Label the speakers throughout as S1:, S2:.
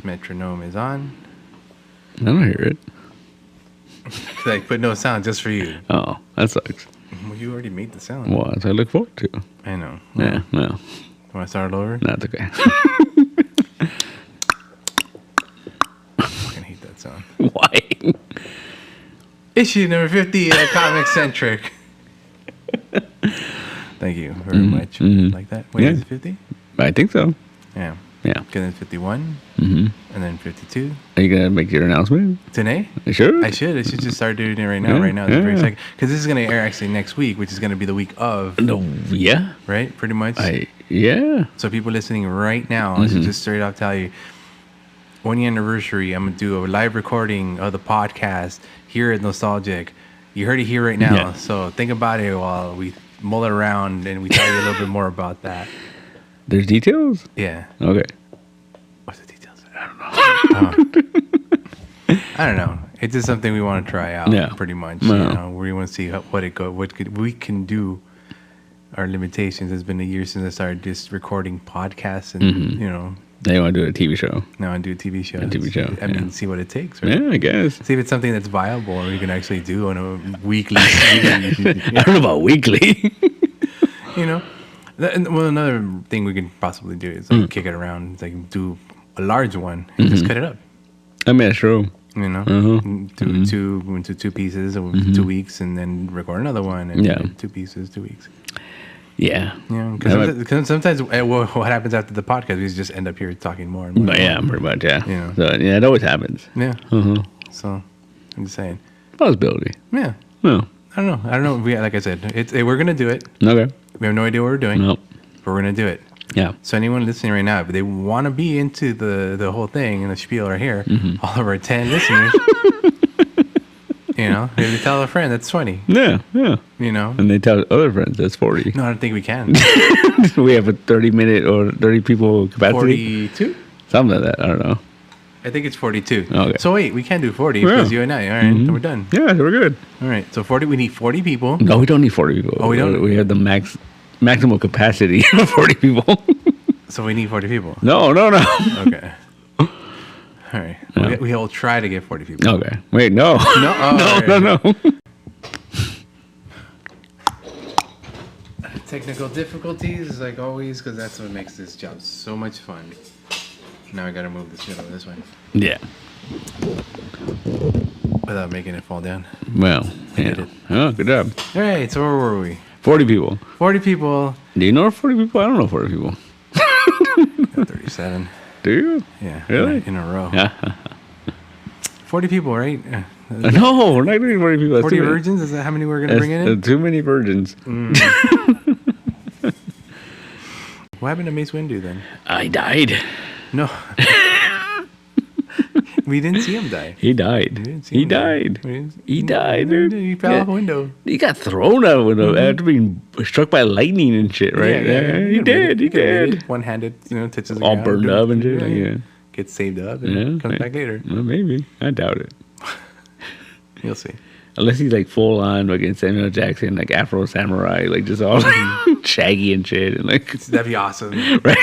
S1: Metronome is on.
S2: I don't hear it.
S1: Like, but no sound just for you.
S2: Oh, that sucks.
S1: Well, you already made the sound.
S2: Well, that's what I look forward to.
S1: I know.
S2: Yeah, well.
S1: You want to start over?
S2: No, it's okay.
S1: I fucking hate that sound.
S2: Why?
S1: Issue number 50 of ComiCentric. Thank you very much. Like that? Wait, is it 50?
S2: I think so.
S1: Yeah.
S2: Yeah.
S1: Because then 51. And then 52.
S2: Are you going to make your announcement?
S1: Today?
S2: You sure?
S1: I should. I should just start doing it right now.
S2: Yeah,
S1: Right now. Because this is going to air actually next week, which is going to be the week of.
S2: No, yeah.
S1: Right? Pretty much.
S2: Yeah.
S1: So people listening right now, I should just straight up tell you, 1 year anniversary, I'm going to do a live recording of the podcast here at Nostalgic. You heard it here right now. Yeah. So think about it while we mull it around and we tell you a little bit more about that.
S2: There's details?
S1: Yeah.
S2: Okay.
S1: What's the details? I don't know. I don't know. It's just something we want to try out, pretty much. You know, we want to see what we can do. Our limitations. It's been a year since I started just recording podcasts, and you know.
S2: Now you want to do a TV show?
S1: Now I do a TV show. I mean, see what it takes, right?
S2: Yeah, I guess.
S1: See if it's something that's viable or you can actually do on a weekly.
S2: I don't know about weekly.
S1: You know, well, another thing we could possibly do is like kick it around, like do a large one and just cut it up.
S2: I mean, that's true.
S1: You know, do two pieces over 2 weeks, and then record another one, and 2 pieces, 2 weeks.
S2: Yeah.
S1: Yeah, because sometimes what happens after the podcast, we just end up here talking more and more.
S2: But yeah, pretty much, yeah.
S1: You know.
S2: So, yeah, it always happens.
S1: Yeah. So, I'm just saying.
S2: Possibility.
S1: Yeah.
S2: No.
S1: I don't know. Like I said, we're going to do it.
S2: Okay.
S1: We have no idea what we're doing.
S2: Nope.
S1: But we're going to do it.
S2: Yeah.
S1: So anyone listening right now, if they want to be into the whole thing and the spiel right here, all of our 10 listeners... You know, if you tell a friend, that's 20.
S2: Yeah, yeah.
S1: You know?
S2: And they tell other friends, that's 40.
S1: No, I don't think we can.
S2: We have a 30-minute or 30 people capacity?
S1: 42?
S2: Something like that. I don't know.
S1: I think it's 42.
S2: Okay.
S1: So wait, we can do 40 because you and I. All right, we're done.
S2: Yeah, we're good.
S1: All right, so 40. We need 40 people.
S2: No, we don't need 40 people.
S1: Oh, we don't?
S2: We have the maximum capacity of 40 people.
S1: So we need 40 people?
S2: No.
S1: Okay. All right.
S2: No.
S1: We'll try to get 40 people.
S2: Okay. Wait, no.
S1: No? Oh,
S2: No.
S1: Technical difficulties, like always, because that's what makes this job so much fun. Now I got to move this shit over this way.
S2: Yeah.
S1: Without making it fall down.
S2: Well,
S1: I did it.
S2: Oh, good job.
S1: All right, so where were we?
S2: 40 people.
S1: 40 people.
S2: Do you know 40 people? I don't know 40 people.
S1: 37.
S2: Do you?
S1: Yeah.
S2: Really?
S1: In a row.
S2: Yeah.
S1: 40 people, right?
S2: No, we're not doing 40 people.
S1: 40 virgins? Is that how many we're going to bring in?
S2: Too many virgins.
S1: What happened to Mace Windu then?
S2: I died.
S1: No. We didn't see him die.
S2: He died. He died. He died, dude.
S1: He fell off a window.
S2: He got thrown out of a window after being struck by lightning and shit, right? Yeah. He did.
S1: One-handed, touches the
S2: all
S1: ground.
S2: burned up and shit. Yeah.
S1: Gets saved up and comes back later.
S2: Well, maybe. I doubt it.
S1: You'll see.
S2: Unless he's like full on like Samuel Jackson, like Afro Samurai, like just all shaggy and shit, and like
S1: that'd be awesome,
S2: right?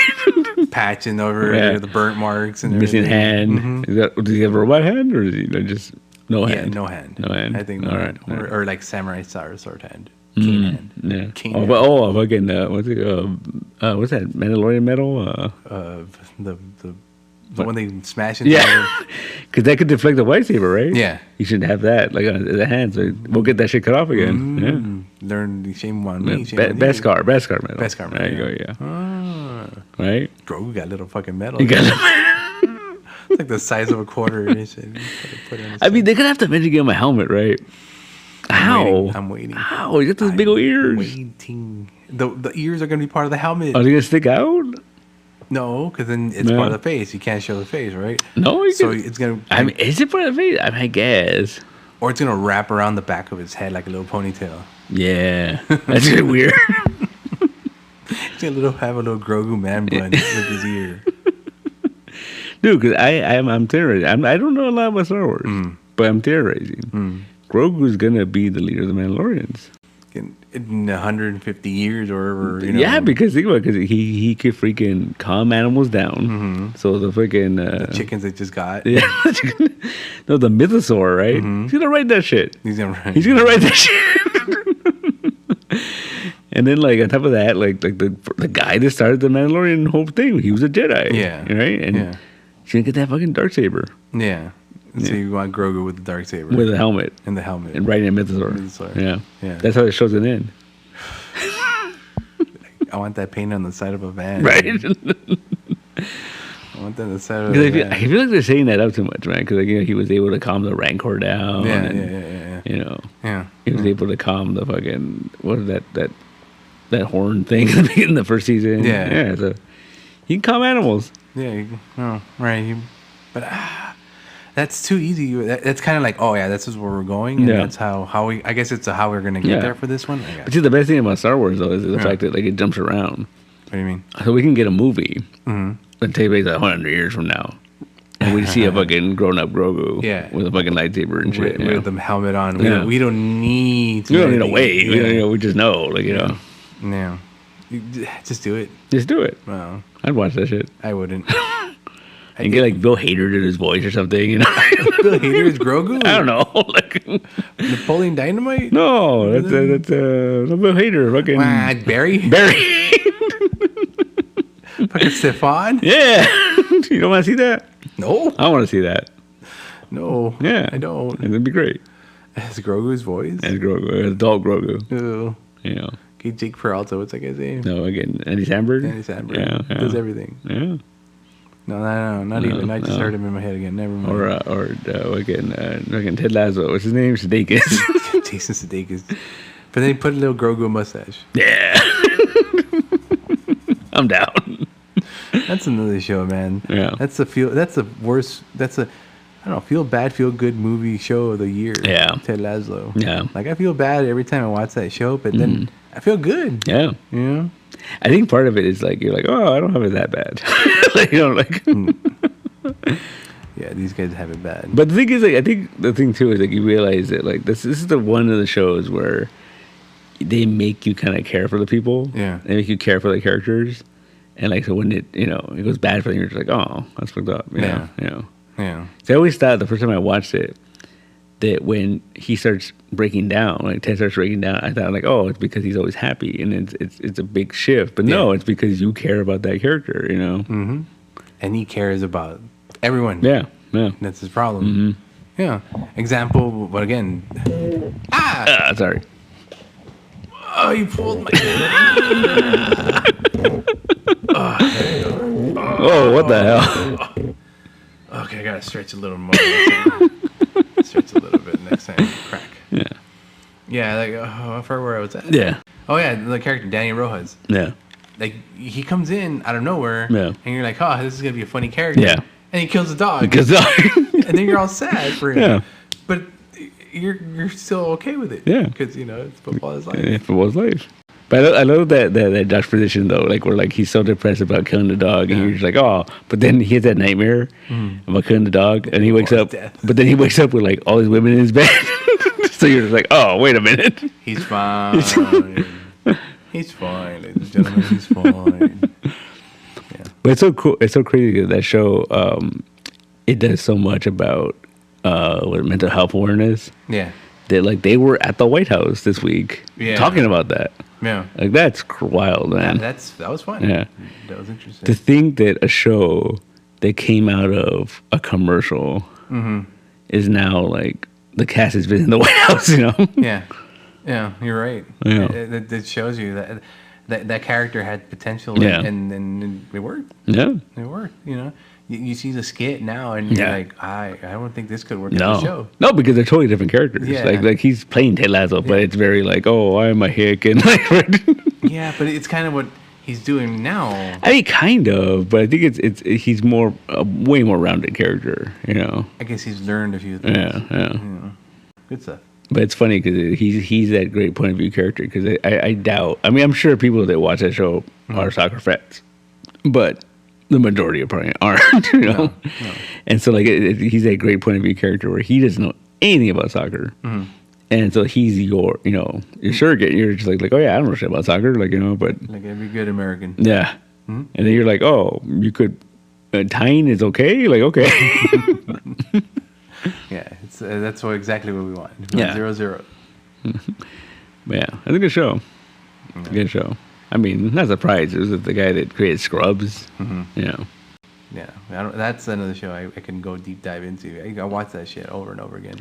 S1: Patching over the burnt marks and
S2: missing hand. Does he have a robot hand or is he just no hand?
S1: No hand.
S2: No hand.
S1: I think
S2: all right.
S1: Or like samurai sword hand. Keen hand.
S2: Yeah.
S1: Keen
S2: hand. Fucking what's that? Mandalorian metal?
S1: The one they smash into.
S2: Yeah, because that could deflect the lightsaber, right?
S1: Yeah,
S2: you shouldn't have that like on the hand, so we'll get that shit cut off again.
S1: Learn the shame on me.
S2: Beskar metal.
S1: Beskar metal.
S2: There you go. Yeah. Right.
S1: Grogu got little fucking metal. It's like the size of a quarter. And shit.
S2: I mean, they're gonna have to eventually give him a helmet, right? How?
S1: I'm waiting.
S2: How? You got those big old ears.
S1: Waiting. The ears are gonna be part of the helmet.
S2: Are they gonna stick out?
S1: No, because then it's part of the face. You can't show the face, right?
S2: No,
S1: it's gonna.
S2: I mean, is it part of the face? I guess.
S1: Or it's gonna wrap around the back of his head like a little ponytail.
S2: Yeah, that's really weird.
S1: He's gonna have a little Grogu man bun with his ear.
S2: Dude, because I'm theorizing. I don't know a lot about Star Wars, but I'm theorizing. Grogu's gonna be the leader of the Mandalorians.
S1: in 150 years or whatever.
S2: Yeah, because think about it, because he could freaking calm animals down. Mm-hmm. So the freaking
S1: the chickens they just got.
S2: Yeah, no, the mythosaur, right? Mm-hmm. He's gonna write that shit. He's gonna write that shit. And then, like, on top of that, like the guy that started the Mandalorian whole thing, he was a Jedi.
S1: Yeah.
S2: Right? And he's gonna get that fucking darksaber.
S1: Yeah. So you want Grogu with the darksaber.
S2: With a helmet.
S1: And the helmet.
S2: And riding a mythosaur. Yeah. That's how it shows it in.
S1: I want that paint on the side of a van.
S2: Right?
S1: I want that on the side of a van.
S2: I feel like they're saying that up too much, man. Because, like, he was able to calm the Rancor down.
S1: Yeah.
S2: He was able to calm the fucking, what is that horn thing in the first season. Yeah. So he can calm animals.
S1: Yeah. Right. But that's too easy. That's kind of like, oh yeah, this is where we're going, and that's how we. I guess it's how we're gonna get there for this one.
S2: But see, the best thing about Star Wars though is the fact that, like, it jumps around.
S1: What do you mean?
S2: So we can get a movie that takes place 100 years from now, and we see a fucking grown-up Grogu with a fucking lightsaber and shit,
S1: with the helmet on. We don't need to.
S2: We don't need to wait. We just know, like,
S1: No. Just do it.
S2: Just do it.
S1: Well,
S2: I'd watch that shit.
S1: I wouldn't.
S2: And get, like, Bill Hader to his voice or something,
S1: Bill Hader is Grogu?
S2: I don't know. Like,
S1: Napoleon Dynamite?
S2: No, that's no Bill Hader. Fucking
S1: Barry? Fucking Stefan?
S2: Yeah. You don't want to see that?
S1: No.
S2: I want to see that.
S1: No.
S2: Yeah.
S1: I don't.
S2: It'd be great.
S1: As Grogu's voice?
S2: As Grogu. As adult Grogu.
S1: Ew.
S2: You know.
S1: Okay, Jake Peralta, what's that guy's name?
S2: No, again, Andy Samberg?
S1: Andy Samberg. Yeah. Does everything.
S2: Yeah.
S1: No, not even. I just heard him in my head again. Never mind.
S2: Or again, Ted Lasso. What's his name? Sudeikis.
S1: Jason Sudeikis. But then he put a little Grogu mustache.
S2: Yeah. I'm down.
S1: That's another show, man.
S2: Yeah.
S1: That's the worst. That's a, I don't know, feel bad, feel good movie show of the year.
S2: Yeah.
S1: Ted Lasso.
S2: Yeah.
S1: Like, I feel bad every time I watch that show, but then I feel good.
S2: Yeah.
S1: You know?
S2: I think part of it is, like, you're like, oh, I don't have it that bad. Like,
S1: Yeah, these guys have it bad.
S2: But the thing is, like, I think the thing too is, like, you realize that, like, this is the one of the shows where they make you kind of care for the people.
S1: Yeah.
S2: They make you care for the characters. And, like, so when it goes bad for them, you're just like, oh, that's fucked up. You know?
S1: Yeah.
S2: So I always thought the first time I watched it that when he starts breaking down, like Ted starts breaking down, I thought, like, oh, it's because he's always happy and it's a big shift. But no, it's because you care about that character, you know?
S1: Mm-hmm. And he cares about everyone.
S2: Yeah.
S1: That's his problem. Mm-hmm. Yeah. Example, but again.
S2: Sorry.
S1: Oh, you pulled my...
S2: Oh, what the hell?
S1: Okay, I gotta stretch a little more. Stretch a little bit next time. Crack.
S2: Yeah.
S1: Yeah, like, I forgot where I was at.
S2: Yeah.
S1: Oh, yeah, the character, Danny Rojas.
S2: Yeah.
S1: Like, he comes in out of nowhere,
S2: and
S1: you're like, oh, this is gonna be a funny character.
S2: Yeah.
S1: And he kills the dog.
S2: And
S1: then you're all sad for him.
S2: Yeah.
S1: But you're still okay with it.
S2: Yeah.
S1: Because, it's football is life.
S2: Yeah, football's life. But I love that Josh position, though, like, where, like, he's so depressed about killing the dog, and you're just like, oh, but then he has that nightmare about killing the dog, and he wakes up, but then he wakes up with, like, all these women in his bed. So you're just like, oh, wait a minute.
S1: He's fine. He's fine, ladies and gentlemen, he's fine. Yeah.
S2: But it's so cool. It's so crazy that show, it does so much about mental health awareness.
S1: Yeah.
S2: That, like, they were at the White House this week talking about that.
S1: Yeah.
S2: Like, that's wild, man.
S1: Yeah, that was fun.
S2: Yeah.
S1: That was interesting.
S2: To think that a show that came out of a commercial is now, like, the cast has been in the White House, you know?
S1: Yeah. Yeah, you're right.
S2: Yeah.
S1: It shows you that character had potential and it worked.
S2: Yeah.
S1: It worked, You see the skit now, and you're like, I don't think this could work in the show.
S2: No, because they're totally different characters.
S1: Yeah.
S2: Like he's playing Ted Lasso, but it's very like, oh, I'm a hick, and like.
S1: Yeah, but it's kind of what he's doing now.
S2: I mean, kind of, but I think he's more a way more rounded character.
S1: I guess he's learned a few things.
S2: Yeah.
S1: Good stuff.
S2: But it's funny because he's that great point of view character. Because I doubt. I mean, I'm sure people that watch that show are soccer fans, but the majority probably aren't,
S1: No.
S2: And so, like, he's a great point of view character where he doesn't know anything about soccer, And so he's your surrogate. You're just like, oh yeah, I don't know shit about soccer, but
S1: like every good American.
S2: Yeah. And then you're like, oh, you could tying is okay, like okay.
S1: Yeah, that's exactly what we want.
S2: Yeah.
S1: 0-0.
S2: Yeah, it's a good show. Yeah. Good show. I mean, not surprised. It was the guy that created Scrubs.
S1: Yeah, that's another show I can go deep dive into. I watch that shit over and over again.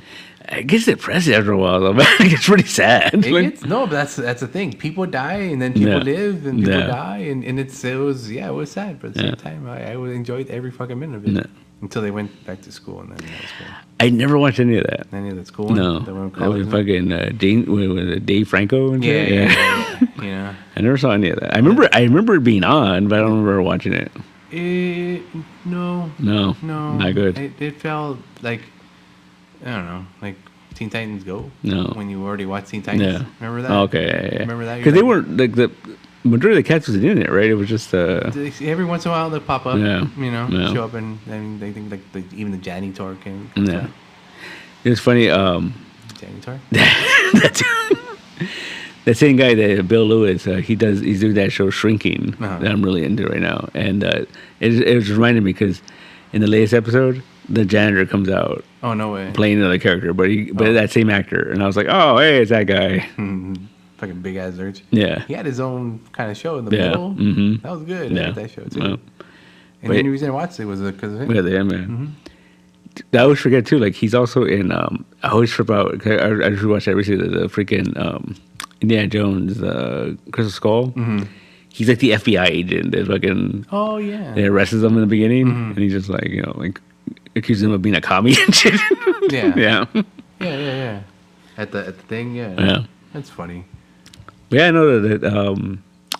S2: It gets depressing after a while, though. Man, it gets pretty sad.
S1: But that's the thing. People die, and then people live, and people die, and it was sad. But at the same time, I enjoyed every fucking minute of it until they went back to school, and then that was cool.
S2: I never watched any of that.
S1: Any of that school?
S2: No, that was fucking Dave Franco and shit.
S1: Yeah.
S2: I never saw any of that. I remember it being on, but I don't remember watching it.
S1: No,
S2: not good.
S1: It felt like, I don't know, like Teen Titans Go.
S2: No,
S1: when you already watched Teen Titans. Remember that?
S2: Okay, yeah.
S1: Remember that?
S2: Because they weren't like the majority of the cats wasn't in it, right? It was just
S1: every once in a while they pop up. Show up, and they think like even the janitor came.
S2: Yeah, it was funny.
S1: Janitor.
S2: That same guy, that Bill Lewis, he's doing that show Shrinking that I'm really into right now, and it was reminding me because in the latest episode, the janitor comes out.
S1: Oh no way!
S2: Playing another character, but that same actor, and I was like, oh hey, it's that guy.
S1: Fucking big ass Lurch.
S2: Yeah,
S1: he had his own kind of show in the middle. That was good. I liked that show too. And the only reason I watched it was because of him.
S2: Yeah, man. I always forget too. Like he's also in. I always trip out. I just watched that recently. The freaking Indiana Jones, Crystal Skull. He's like the FBI agent that fucking.
S1: Oh yeah.
S2: They arrests him in the beginning, and he's just like accuses him of being a commie and shit.
S1: Yeah. Yeah. At the thing,
S2: Yeah.
S1: That's funny.
S2: Yeah, I know that.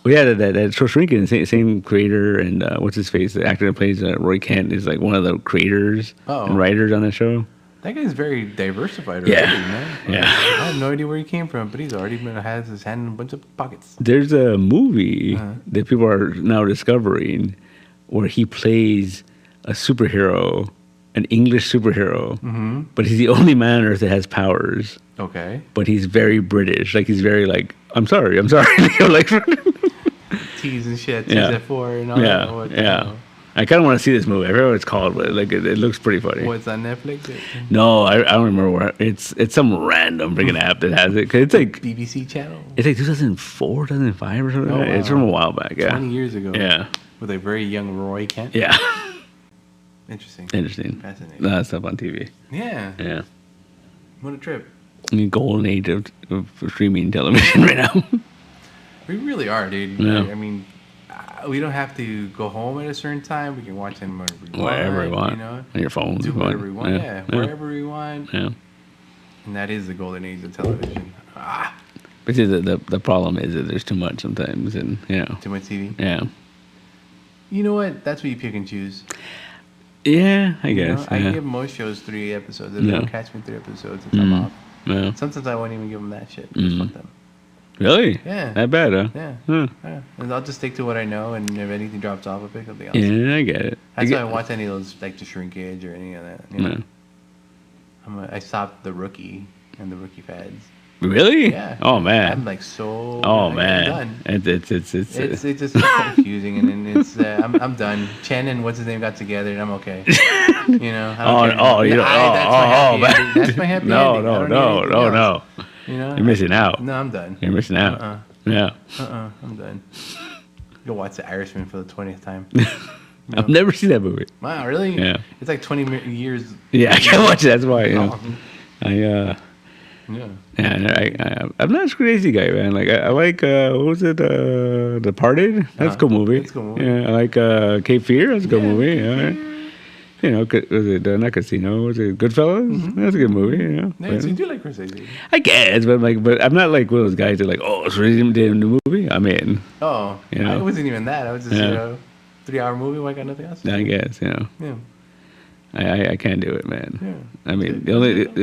S2: That show Shrinking, same creator, and what's his face? The actor that plays Roy Kent is like one of the creators and writers on the show.
S1: That guy's very diversified already, man.
S2: Yeah.
S1: I have no idea where he came from, but he's already has his hand in a bunch of pockets.
S2: There's a movie that people are now discovering where he plays a superhero, an English superhero, but he's the only man on Earth that has powers.
S1: Okay.
S2: But he's very British. Like, he's very like, I'm sorry. Like,
S1: T's and shit, T's at 4 and all that.
S2: Yeah. I kind of want to see this movie. I forget what it's called, but like it looks pretty funny.
S1: What's on Netflix?
S2: No, I don't remember where. It's some random freaking app that has it. Cause it's like
S1: BBC channel.
S2: It's like 2004, 2005 or something. Wow. It's from a while back. Yeah,
S1: 20 years ago.
S2: Yeah,
S1: with a very young Roy Kent.
S2: Yeah.
S1: Interesting.
S2: Fascinating. That stuff on TV.
S1: Yeah. What a trip.
S2: Golden age of streaming television right now.
S1: We really are, dude.
S2: Yeah.
S1: I mean, we don't have to go home at a certain time. We can watch them
S2: wherever we want. On your phone.
S1: Do whatever we want. Yeah. Wherever we want.
S2: Yeah.
S1: And that is the golden age of television.
S2: But see, the problem is that there's too much sometimes, and
S1: too much TV.
S2: Yeah.
S1: You know what? That's what you pick and choose.
S2: Yeah, I guess.
S1: I give most shows 3 episodes. If they don't catch me 3 episodes, I'm off.
S2: Yeah.
S1: Sometimes I won't even give them that shit. Just fuck them.
S2: Really?
S1: Yeah.
S2: That bad, huh?
S1: Yeah. And I'll just stick to what I know, and if anything drops off, I'll pick something else.
S2: Yeah, I get it.
S1: That's why I watch any of those, like the Shrinkage or any of that. I stopped The Rookie and The Rookie fads.
S2: Really?
S1: Yeah.
S2: Oh man.
S1: I'm like so.
S2: Oh man.
S1: I'm done.
S2: It's
S1: just confusing, and it's I'm done. Chen and what's his name got together, and I'm okay. That's my happy ending.
S2: No. You're missing out.
S1: No, I'm done.
S2: You're missing out. Yeah.
S1: I'm done. Go watch The Irishman for the 20th time.
S2: I've never seen that movie.
S1: Wow, really?
S2: Yeah.
S1: It's like 20 years.
S2: Yeah, I can't watch it. That's why. I'm not a crazy guy, man. Like I like what was it? Departed. That's a cool movie.
S1: That's a cool movie.
S2: Yeah, I like Cape Fear. That's a good movie. Yeah. Was it not Casino? Was it Goodfellas? That's a good movie.
S1: Yeah, so you do like Scorsese.
S2: I guess, but I'm not like one of those guys that like, Scorsese did a new movie. I mean,
S1: it wasn't even that. I was just 3-hour movie. Why got nothing else?
S2: I guess.
S1: Yeah.
S2: I can't do it, man.
S1: Yeah.
S2: I mean, the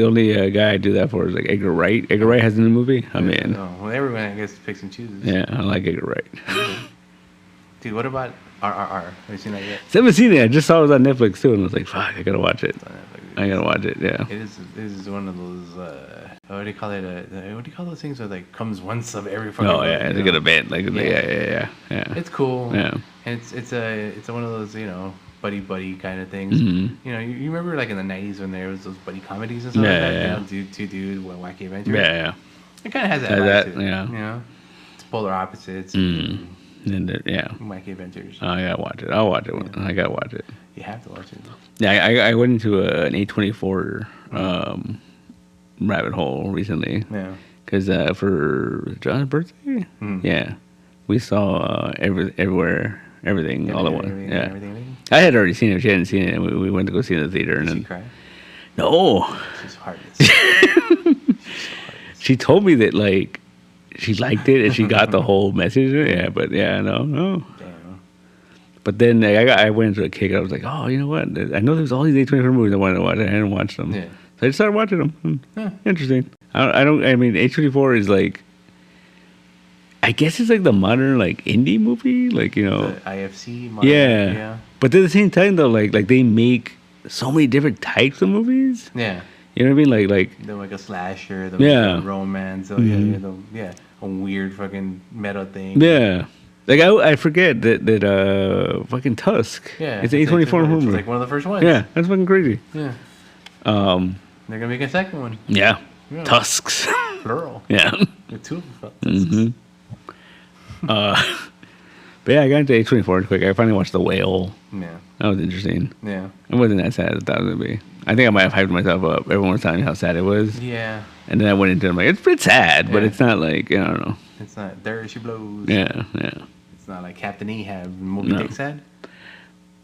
S2: only guy I do that for is like Edgar Wright. Edgar Wright has a new movie. I mean,
S1: everyone I guess picks and chooses.
S2: Yeah, I like Edgar Wright.
S1: Dude, what about RRR? Have you seen that yet?
S2: I haven't seen it. I just saw it was on Netflix too, and I was like, fuck, I gotta watch it.
S1: It's on Netflix.
S2: I gotta watch it. Yeah.
S1: It is one of those. What do you call it? What do you call those things where like comes once of every fucking.
S2: Oh yeah, it's a good event. Like yeah.
S1: It's cool.
S2: Yeah.
S1: And it's one of those buddy kind of things.
S2: Mm-hmm.
S1: You remember like in the 90s when there was those buddy comedies and stuff like that. Two dudes, wacky adventures.
S2: Yeah.
S1: It kind of has that vibe to it.
S2: Yeah.
S1: It's polar opposites.
S2: And
S1: Wacky adventures.
S2: Oh, I gotta watch it. I'll watch it. I gotta watch it.
S1: You have to watch it.
S2: Yeah, I went into an A24 rabbit hole recently. Yeah. Because for John's birthday, yeah, we saw everything all at once. Yeah. Everything. I had already seen it. She hadn't seen it. And we went to go see it in the theater.
S1: Did
S2: and
S1: she cry?
S2: No.
S1: She's heartless.
S2: She told me that like she liked it and she got the whole message. Yeah, but no. Damn. But then I went into a kick. I was like, oh, you know what? I know there's all these A24 movies I wanted to watch. I hadn't watched them. Yeah. So I just started watching them. Interesting. I mean, A24 is like, I guess it's like the modern like indie movie, like the
S1: IFC. Modern,
S2: yeah. But at the same time though, like they make so many different types of movies. Yeah. You know what I mean? Like
S1: they're like a slasher, a romance, a weird fucking meta thing.
S2: Yeah. Like I forget that fucking Tusk.
S1: Yeah.
S2: It's an A24 movie.
S1: It's like one of the first ones.
S2: Yeah, that's fucking crazy.
S1: Yeah. They're gonna make a second one.
S2: Yeah. Tusks.
S1: Plural.
S2: Yeah.
S1: The two of them.
S2: But yeah, I got into A24 quick. I finally watched The Whale.
S1: Yeah.
S2: That was interesting.
S1: Yeah.
S2: It wasn't that sad as I thought it would be. I think I might have hyped myself up. Everyone was telling me how sad it was.
S1: Yeah.
S2: And then I went into it, I'm like, it's pretty sad, but it's not like, I don't know.
S1: It's not There She Blows.
S2: Yeah.
S1: It's not like Captain Ahab, Moby Dick sad.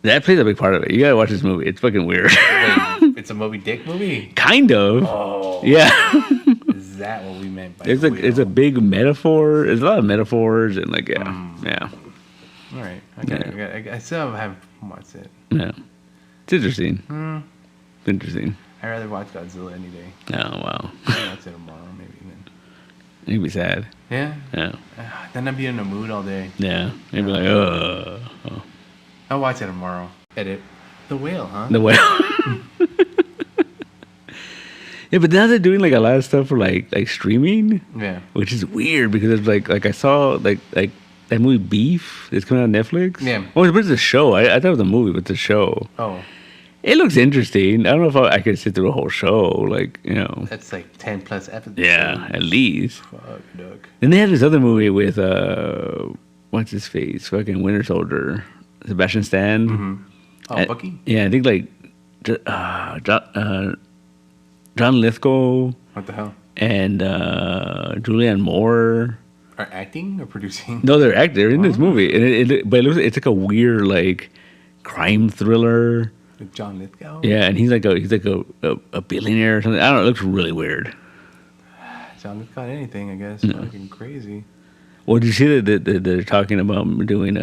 S2: That plays a big part of it. You gotta watch this movie. It's fucking weird.
S1: Wait, it's a Moby Dick movie?
S2: Kind of.
S1: Oh.
S2: Yeah.
S1: Is that what we meant by
S2: it's a big metaphor. There's a lot of metaphors and like, yeah.
S1: All right. I still have watched it.
S2: Yeah. It's interesting. It's interesting.
S1: I'd rather watch Godzilla any day.
S2: Oh, wow.
S1: I'll watch it tomorrow, maybe then.
S2: You'd be sad.
S1: Yeah?
S2: Yeah.
S1: Then I'd be in the mood all day.
S2: Yeah. You'd be like, oh.
S1: I'll watch it tomorrow. Edit. The Whale, huh?
S2: The Whale. Yeah, but now they're doing like a lot of stuff for like streaming.
S1: Yeah.
S2: Which is weird because it's like I saw like that movie Beef that's coming out on Netflix.
S1: Yeah.
S2: Oh, but it's a show. I thought it was a movie, but it's a show.
S1: Oh.
S2: It looks interesting. I don't know if I could sit through a whole show. Like,
S1: That's like 10 plus episodes.
S2: Yeah, at least.
S1: Fuck, duck.
S2: Then they had this other movie with, what's his face? Fucking Winter Soldier. Sebastian Stan.
S1: Mm-hmm. Oh, Bucky?
S2: Yeah, I think like John Lithgow.
S1: What the hell?
S2: And Julianne Moore.
S1: Are acting or producing?
S2: No, they're acting. They're in this movie. And but it's like a weird like crime thriller.
S1: With John Lithgow?
S2: Yeah, and he's like a billionaire or something. I don't know. It looks really weird.
S1: John Lithgow anything, I guess. Fucking crazy.
S2: Well, did you see that they're talking about doing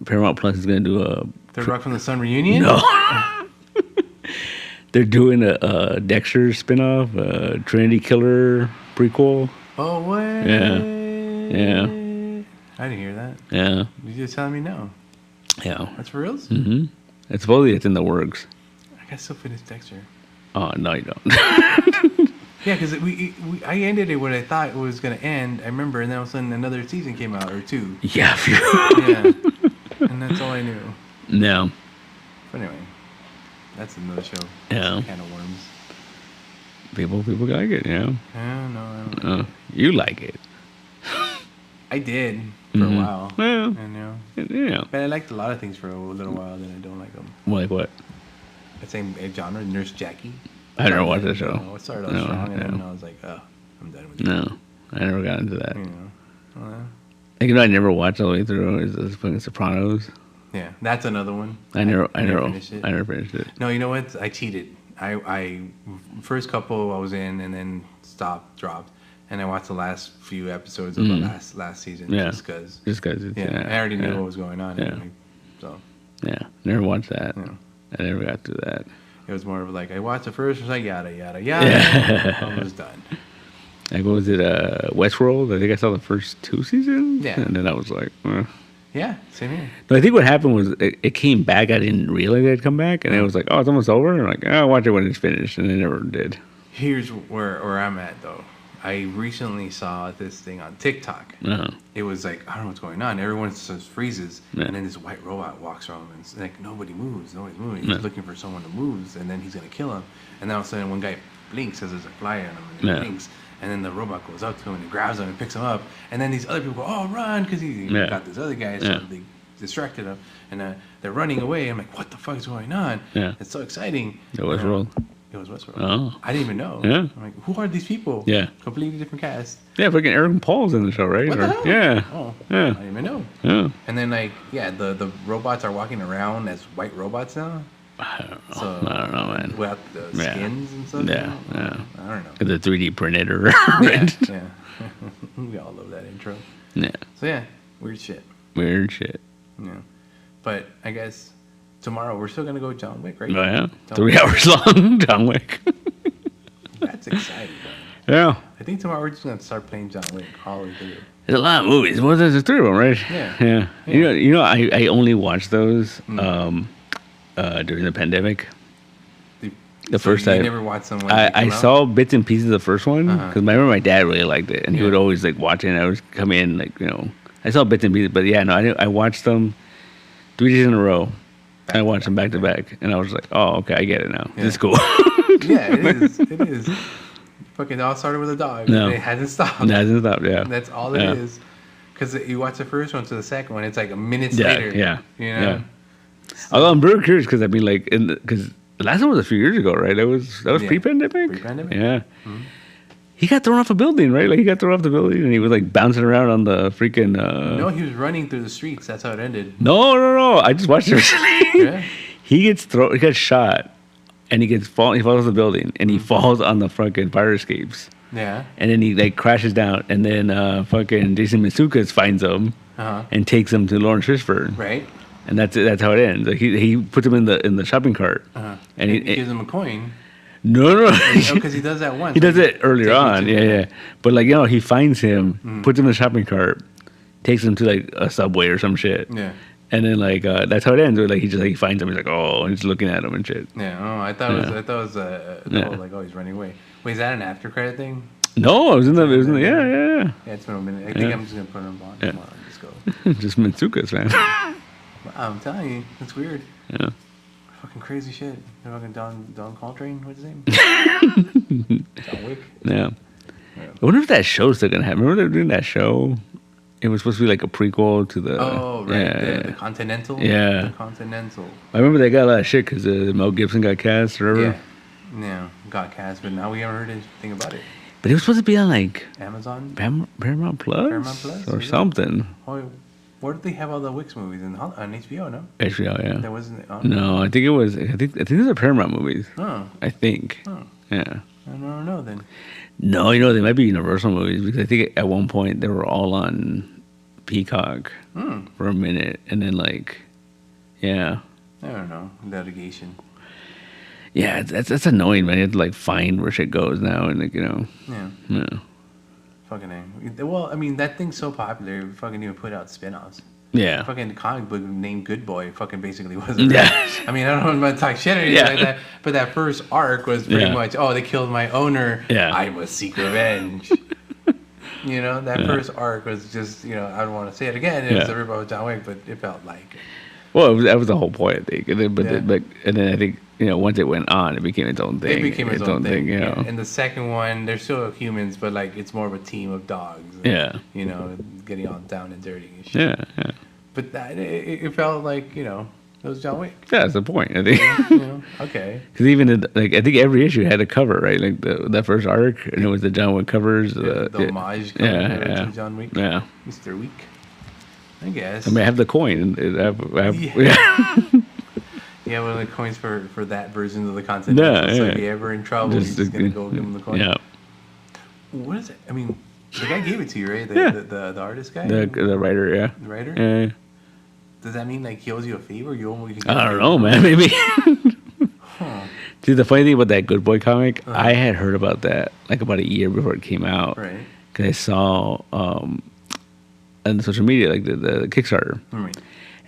S2: Paramount Plus is going to do a
S1: Third Rock from the Sun reunion?
S2: No. They're doing a Dexter spinoff, Trinity Killer prequel.
S1: Oh, what?
S2: Yeah.
S1: I didn't hear that.
S2: Yeah.
S1: You just telling me now.
S2: Yeah.
S1: That's for reals?
S2: Mm-hmm. It's supposedly it's in the works.
S1: I gotta still finish Dexter.
S2: Oh, no, you don't.
S1: Yeah, because I ended it when I thought it was going to end. I remember, and then all of a sudden another season came out, or two.
S2: Yeah.
S1: Yeah. And that's all I knew.
S2: No.
S1: But anyway, that's another show.
S2: Yeah.
S1: Kind of worms.
S2: People like it,
S1: Yeah, no, I don't like it.
S2: You like it.
S1: I did for a while.
S2: Well,
S1: and, but I liked a lot of things for a little while, then I don't like them.
S2: Like what?
S1: The same genre, Nurse Jackie.
S2: I never watched that show.
S1: It started off strong, and then I was like, oh, I'm done with it.
S2: No, I never got into that.
S1: I
S2: never watched all the way through is fucking Sopranos.
S1: Yeah, that's another one.
S2: I never finished it.
S1: No, you know what? I cheated. I first couple I was in, and then dropped, and I watched the last few episodes of the last season just because. I already knew what was going on.
S2: Yeah.
S1: Anyway, so.
S2: Yeah, never watched that.
S1: Yeah.
S2: I never got through that.
S1: It was more of like I watched the first, it was like yada yada yada. Yeah. Almost done.
S2: Like what was it? Westworld. I think I saw the first 2 seasons.
S1: Yeah.
S2: And then I was like,
S1: Yeah, same here.
S2: But I think what happened was it came back. I didn't realize it had come back, and it was like, oh, it's almost over. And I'm like, oh, I'll watch it when it's finished, and it never did.
S1: Here's where I'm at though. I recently saw this thing on TikTok.
S2: Uh-huh.
S1: It was like, I don't know what's going on. Everyone just freezes,
S2: Yeah.
S1: and then this white robot walks around, and it's like nobody moves, nobody's moving. He's looking for someone to move, and then he's gonna kill him. And then all of a sudden, one guy blinks as there's a fly on him, and he blinks. And then the robot goes up to him and he grabs him and picks him up. And then these other people go, oh, run, because he got this other guy, so they distracted him. And they're running away. I'm like, what the fuck is going on?
S2: Yeah.
S1: It's so exciting.
S2: It was Westworld.
S1: It was Westworld.
S2: Oh.
S1: I didn't even know.
S2: Yeah.
S1: I'm like, who are these people?
S2: Yeah.
S1: Completely different cast.
S2: Yeah, fucking Aaron Paul's in the show, right?
S1: What the hell?
S2: Yeah.
S1: Oh,
S2: yeah.
S1: I didn't even know.
S2: Yeah.
S1: And then, like, the robots are walking around as white robots now.
S2: I don't know.
S1: So,
S2: I don't know, man.
S1: Without the skins and stuff.
S2: Yeah. Yeah.
S1: I don't know.
S2: The 3D printed.
S1: Yeah. We all love that intro.
S2: Yeah.
S1: So yeah, weird shit.
S2: Weird shit.
S1: Yeah. But I guess tomorrow we're still gonna go John Wick, right?
S2: Oh, yeah.
S1: John
S2: 3
S1: Wick.
S2: hours long, John Wick.
S1: That's exciting, man.
S2: Yeah.
S1: I think tomorrow we're just gonna start playing John Wick all the way through.
S2: There's a lot of movies. Well, there's 3 of them, right?
S1: Yeah.
S2: Yeah. You know, I only watched those during the pandemic. The first time.
S1: You never watched them when
S2: I saw bits and pieces of the first one because I remember my dad really liked it, and he would always like watch it. And I would come in like, you know, I saw bits and pieces, but yeah, no, I watched them 3 days in a row. I watched them back to back, and I was like, oh, okay, I get it now.
S1: Yeah.
S2: This is cool.
S1: Yeah, it is. It is. Fucking all started with a dog.
S2: No.
S1: It hasn't stopped.
S2: It hasn't stopped. Yeah.
S1: That's all it is. Because you watch the first one to the second one, it's like a minute later.
S2: Yeah.
S1: You know?
S2: Yeah. Although I'm very curious because I mean, like, because the last one was a few years ago, right? That was pre-pandemic.
S1: Pre-pandemic.
S2: Yeah.
S1: Mm-hmm.
S2: He got thrown off a building, right? Like he got thrown off the building, and he was like bouncing around on the freaking.
S1: No, he was running through the streets. That's how it ended.
S2: No. I just watched it recently.
S1: Yeah.
S2: He gets shot, and he falls off the building, and he falls on the fucking fire escapes.
S1: Yeah.
S2: And then he like crashes down, and then fucking Jason Mantzoukas finds him and takes him to Lawrence Fishburne.
S1: Right.
S2: And that's how it ends. Like he puts him in the shopping cart,
S1: and he gives him a coin.
S2: No.
S1: Because he does that once.
S2: He does it earlier on. Yeah. But like, you know, he finds him, puts him in the shopping cart, takes him to like a Subway or some shit.
S1: Yeah.
S2: And then like that's how it ends. Where like he finds him. He's like, oh, and he's looking at him and shit.
S1: Yeah. Oh, I thought it was the whole, like, oh, he's running away. Wait, is that an after credit thing?
S2: No, it was in the yeah.
S1: Yeah, it's been a minute. I think I'm just gonna put him on tomorrow. Just go.
S2: Just Mantzoukas, man.
S1: I'm telling you, it's weird.
S2: Yeah.
S1: Fucking crazy shit. Fucking Don Coltrane, what's his name? John Wick.
S2: Yeah. I wonder if that show's still gonna happen. Remember they were doing that show? It was supposed to be like a prequel to the.
S1: Oh, right. The Continental?
S2: Yeah.
S1: The Continental.
S2: I remember they got a lot of shit because Mel Gibson got cast or whatever.
S1: Yeah, got cast, but now we haven't heard anything about it.
S2: But it was supposed to be on like
S1: Amazon?
S2: Paramount Plus?
S1: Paramount Plus?
S2: Or something.
S1: Oh, where did they have all the Wix movies? On HBO, no?
S2: HBO, yeah.
S1: That wasn't on?
S2: No, I think it was. I think these are Paramount movies.
S1: Oh.
S2: I think.
S1: Oh.
S2: Yeah.
S1: I don't know then.
S2: No, you know, they might be Universal movies because I think at one point they were all on Peacock for a minute, and then like, yeah.
S1: I don't know. Litigation.
S2: Yeah, that's annoying, man. You have to like find where shit goes now, and like, you know.
S1: Yeah. Fucking A. Well, I mean, that thing's so popular, fucking even put out spin-offs.
S2: Yeah.
S1: Fucking comic book named Good Boy fucking basically wasn't. Yeah. I mean, I don't know about to talk shit or anything like that, but that first arc was pretty much, oh, they killed my owner.
S2: Yeah.
S1: I must seek revenge. You know, that first arc was just, you know, I don't want to say it again. It was a rip off John Wick, but it felt like.
S2: Well, that was the whole point, I think. And then I think, you know, once it went on, it became its own thing.
S1: It became its own thing.
S2: You know?
S1: And the second one, they're still humans, but like it's more of a team of dogs. And,
S2: yeah.
S1: You know, getting all down and dirty and shit.
S2: Yeah.
S1: But that it felt like, you know, it was John Wick.
S2: Yeah, that's the point, I think.
S1: You know, okay.
S2: Because even like I think every issue had a cover, right? Like that first arc, and it was the John Wick covers.
S1: The homage cover to John Wick.
S2: Yeah.
S1: Mr. Wick. I guess.
S2: I mean, I have the coin.
S1: Yeah, one of the coins for that version of the Continental. So if you're ever in trouble, you're just going to go give him the coin.
S2: Yeah.
S1: What is it? I mean, the guy gave it to you, right? The artist guy?
S2: The writer, yeah.
S1: The writer?
S2: Yeah.
S1: Does that mean like he owes you a favor?
S2: I don't know, man. Maybe. Dude, the funny thing about that Good Boy comic, I had heard about that like about a year before it came out.
S1: Right.
S2: Because I saw on social media, like the Kickstarter.
S1: Right.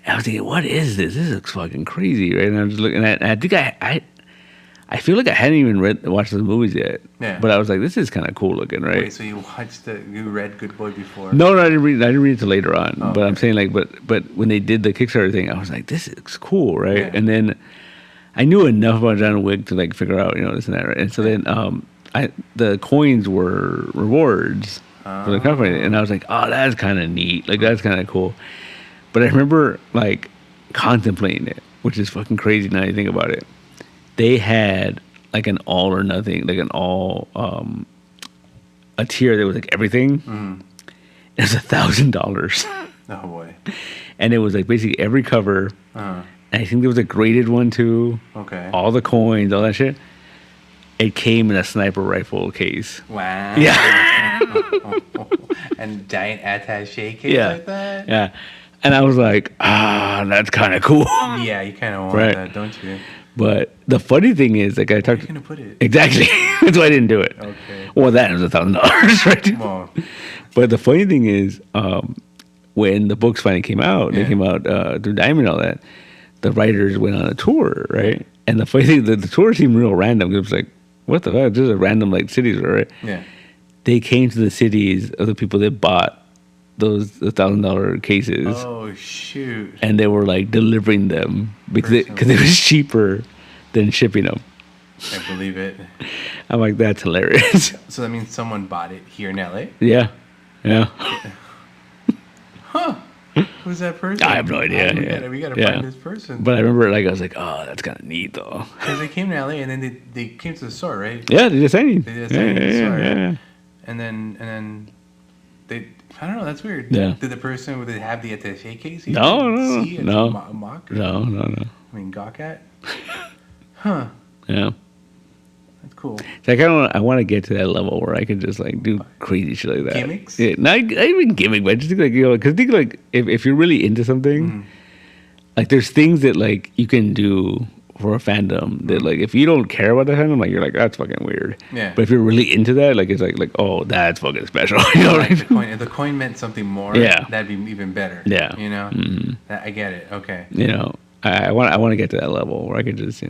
S2: And I was thinking, what is this? This looks fucking crazy, right? And I was looking at, and I think I feel like I hadn't even watched those movies yet.
S1: Yeah.
S2: But I was like, this is kind of cool looking, right?
S1: Wait, so you read Good Boy before?
S2: No, I didn't read it till later on.
S1: Oh,
S2: but
S1: okay.
S2: I'm saying like, but when they did the Kickstarter thing, I was like, this is cool, right?
S1: Yeah.
S2: And then I knew enough about John Wick to like figure out, this and that, right? And so then the coins were rewards for the company, and I was like, oh, that's kind of neat. Like that's kind of cool. But I remember like contemplating it, which is fucking crazy now you think about it. They had like an all or nothing, like an all a tier that was like everything. Mm. It was $1,000.
S1: Oh boy!
S2: And it was like basically every cover. And I think there was a graded one too.
S1: Okay.
S2: All the coins, all that shit. It came in a sniper rifle case.
S1: Wow.
S2: Yeah.
S1: And giant attaché case like that.
S2: Yeah. And I was like, that's kind of cool.
S1: Yeah, you kind of want that, don't you?
S2: But the funny thing is, like I talked.
S1: Where are you gonna put it?
S2: Exactly. That's why I didn't do it.
S1: Okay.
S2: Well, that was $1,000, right?
S1: Well,
S2: but the funny thing is, when the books finally came out, they came out through Diamond and all that. The writers went on a tour, right? And the funny thing, the tour seemed real random. It was like, what the fuck? Just a random like cities, right?
S1: Yeah.
S2: They came to the cities of the people that bought those $1,000 cases.
S1: Oh shoot!
S2: And they were like delivering them because it was cheaper than shipping them.
S1: I believe it.
S2: I'm like, that's hilarious.
S1: So that means someone bought it here in LA?
S2: Yeah.
S1: Huh? Who's that person?
S2: I have no idea.
S1: We gotta find this person.
S2: But I remember, like, I was like, oh, that's kind of neat, though.
S1: Because they came to LA and then they came to the store, right?
S2: Yeah, they just signed.
S1: They just signed the store. Yeah. And then they. I don't know. That's weird.
S2: Yeah.
S1: Did the person would they have the attaché case?
S2: No.
S1: Mock?
S2: No.
S1: I mean, gawk at. Huh.
S2: Yeah.
S1: That's cool.
S2: So I want to get to that level where I can just like do crazy shit like that.
S1: Gimmicks?
S2: Yeah, not even gimmick, but just think like because think like if you're really into something, like there's things that like you can do for a fandom that like if you don't care about the fandom, like you're like that's fucking weird.
S1: Yeah.
S2: But if you're really into that, like it's like oh that's fucking special. You know
S1: like
S2: what I mean?
S1: if the coin meant something more, that'd be even better.
S2: Yeah.
S1: You know. I get it. Okay.
S2: You know. I want to get to that level where I can just,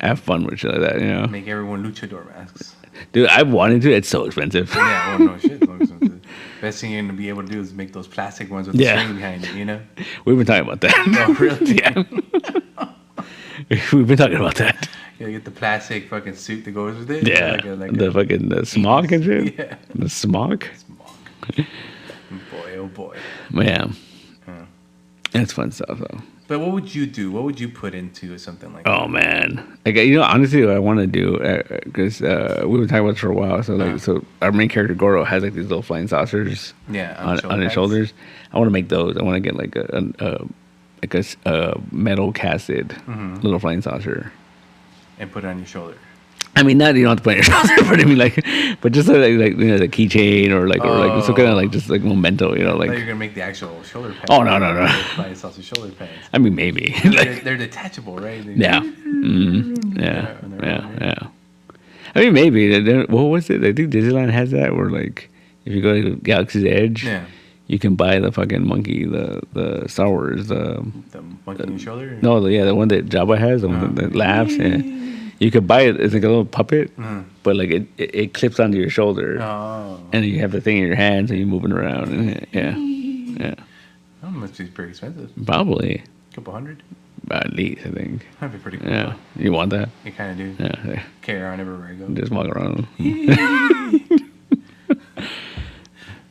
S2: have fun with shit like that,
S1: Make everyone luchador masks.
S2: Dude, I wanted to. It's so expensive.
S1: Yeah, well, no shit. It's so expensive. Best thing you're going to be able to do is make those plastic ones with the string behind it,
S2: We've been talking about that.
S1: Oh, really?
S2: Yeah. We've been talking about that.
S1: Yeah, get the plastic fucking suit that goes with it.
S2: Yeah. The smock and shit. Yeah. The smock.
S1: Boy, oh boy.
S2: Yeah. That's fun stuff, though.
S1: But what would you do? What would you put into something like that?
S2: Oh, man. Like, honestly, what I want to do, because we've been talking about this for a while. So, so our main character, Goro, has, like, these little flying saucers on his shoulders. I want to make those. I want to get, like, a metal casted little flying saucer.
S1: And put it on your shoulder.
S2: I mean, not you don't have to put it on your shoulder, but I mean, but just like the keychain or some kind of like just like memento,
S1: like.
S2: I thought
S1: you're gonna make the actual shoulder pads.
S2: Oh no!
S1: Flying saucer shoulder pads.
S2: I mean, maybe
S1: they're detachable, right?
S2: Yeah. Yeah. I mean, maybe. What was it? I think Disneyland has that where like if you go to Galaxy's Edge, you can buy the fucking monkey, the Star Wars, the
S1: monkey on your shoulder.
S2: No, the one that Jabba has, the one that laughs. Yeah. You could buy it. It's like a little puppet, but like it clips onto your shoulder, and you have the thing in your hands, and you're moving around. And yeah.
S1: That must be pretty expensive.
S2: Probably
S1: a couple hundred.
S2: At least, I think.
S1: That'd be pretty cool.
S2: Yeah, you want that?
S1: You kind of do.
S2: Yeah.
S1: Carry around everywhere I go.
S2: Just walk around.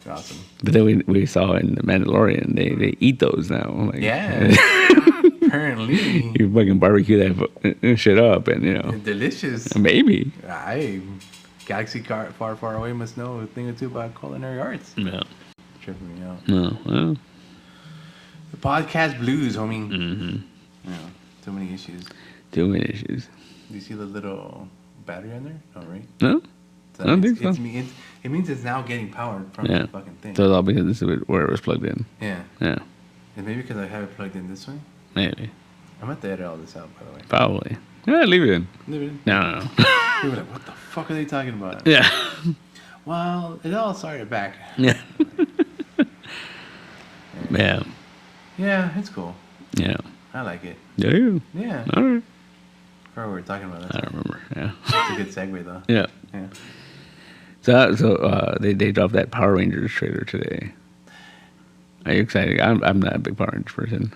S1: Awesome.
S2: But then we saw in The Mandalorian, they eat those now. Like,
S1: yeah. Apparently.
S2: You fucking barbecue that shit up and,
S1: delicious.
S2: Maybe.
S1: Galaxy far, far away must know a thing or two about culinary arts.
S2: Yeah.
S1: Tripping me out.
S2: No, well.
S1: The podcast blues, homie.
S2: Mm-hmm.
S1: Yeah. Too many issues.
S2: Too many issues.
S1: Do you see the little battery on there? Oh, right?
S2: No. I don't think so.
S1: It means it's now getting powered from the fucking thing.
S2: So it's all because this is where it was plugged in.
S1: Yeah.
S2: Yeah.
S1: And maybe because I have it plugged in this way?
S2: Maybe.
S1: I'm going to edit all this out, by the way.
S2: Probably. Yeah, leave it in.
S1: Leave it in?
S2: No.
S1: People are like, what the fuck are they talking about?
S2: Yeah.
S1: Well, it all started back.
S2: Yeah. Yeah.
S1: Yeah, it's cool.
S2: Yeah.
S1: I like it.
S2: Do you?
S1: Yeah.
S2: All right.
S1: I forgot what we were talking about.
S2: I don't remember. Yeah.
S1: It's a good segue, though.
S2: Yeah.
S1: Yeah.
S2: So they dropped that Power Rangers trailer today. Are you excited? I'm not a big Power Rangers person.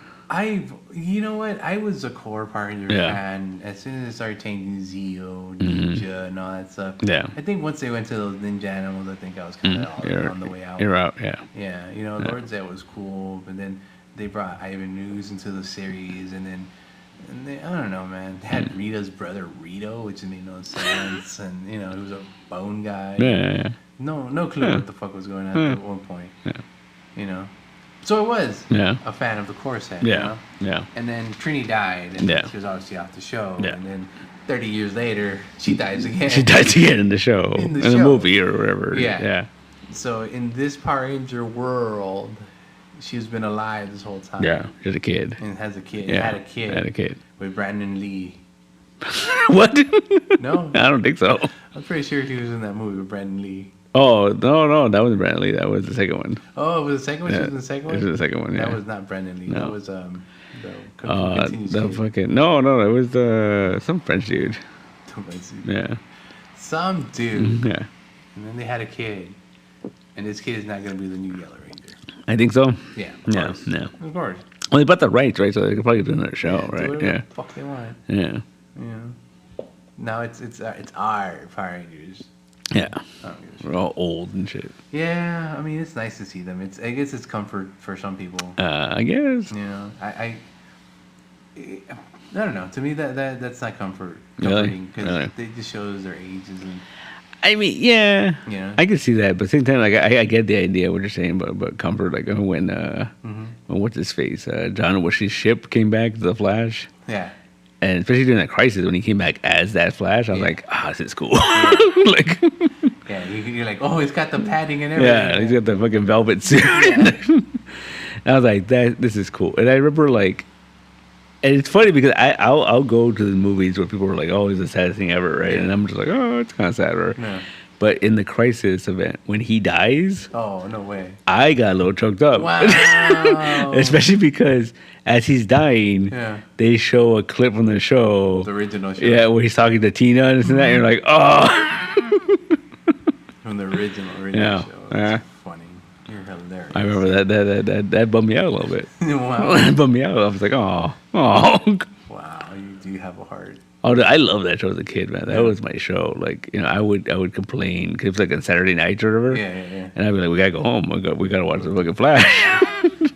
S1: You know what? I was a core Power Ranger fan as soon as it started changing Zeo, Ninja, and all that stuff.
S2: Yeah.
S1: I think once they went to those Ninja animals, I think I was kind of on the way out.
S2: You're out, yeah.
S1: Yeah, Lord Zed was cool, but then they brought Ivan News into the series, and they, I don't know, man. They had Rita's brother Rito, which made no sense, and he was a bone guy.
S2: Yeah.
S1: No clue what the fuck was going on at one point. Yeah. So I was a fan of the core set.
S2: Yeah.
S1: And then Trini died, and she was obviously off the show. Yeah. And then 30 years later, she dies again.
S2: She dies again in the show, in the movie or whatever. Yeah.
S1: So in this Power Ranger world, she's been alive this whole time.
S2: Yeah, she's a kid.
S1: And has a kid.
S2: Yeah.
S1: Had a kid. With Brandon Lee.
S2: What?
S1: No?
S2: I don't think so.
S1: I'm pretty sure he was in that movie with Brandon Lee.
S2: Oh, no, that wasn't Brandon Lee. That was the second one.
S1: Oh, it was the second one? She was in the second one?
S2: It was the second one, yeah.
S1: That was not Brandon Lee. No. That was
S2: the fucking... No, it was some French dude. Yeah.
S1: Some dude.
S2: Yeah.
S1: And then they had a kid. And this kid is not going to be the new Yellow Ranger.
S2: I think so.
S1: Yeah.
S2: Of
S1: course.
S2: Well, they bought the rights, right? So they could probably do another show, right?
S1: Do whatever the fuck they want.
S2: Yeah.
S1: Now it's our Power Rangers.
S2: Yeah. We're all old and shit.
S1: Yeah, I mean, it's nice to see them. I guess it's comfort for some people.
S2: I guess.
S1: I don't know. To me, that's not comforting because they just shows their ages and.
S2: I mean, yeah, I can see that, but at the same time, like I get the idea of what you're saying about comfort. Like when what's his face, John Wash's ship came back to the Flash.
S1: Yeah.
S2: And especially during that crisis, when he came back as that Flash, I was like, this is cool. Like,
S1: you're like, oh, it's got the padding and everything.
S2: Yeah, he's got the fucking velvet suit. And I was like, this is cool. And I remember like, and it's funny because I'll go to the movies where people are like, oh, it's the saddest thing ever, right? Yeah. And I'm just like, oh, it's kind of sad, right? Yeah. But in the crisis event, when he dies,
S1: oh, no way,
S2: I got a little choked up.
S1: Wow.
S2: Especially because as he's dying, they show a clip from the show.
S1: The original show.
S2: Yeah, where he's talking to Tina and this and that. And you're like, oh.
S1: From the original show. That's funny. You're hilarious.
S2: I remember that bummed me out a little bit.
S1: Wow.
S2: That bummed me out. I was like, oh.
S1: Wow, you do have a heart.
S2: Oh, I love that show as a kid, man. That was my show. Like, I would complain because it was like on Saturday nights or whatever.
S1: Yeah. And
S2: I'd be like, we gotta go home. We gotta watch the fucking Flash.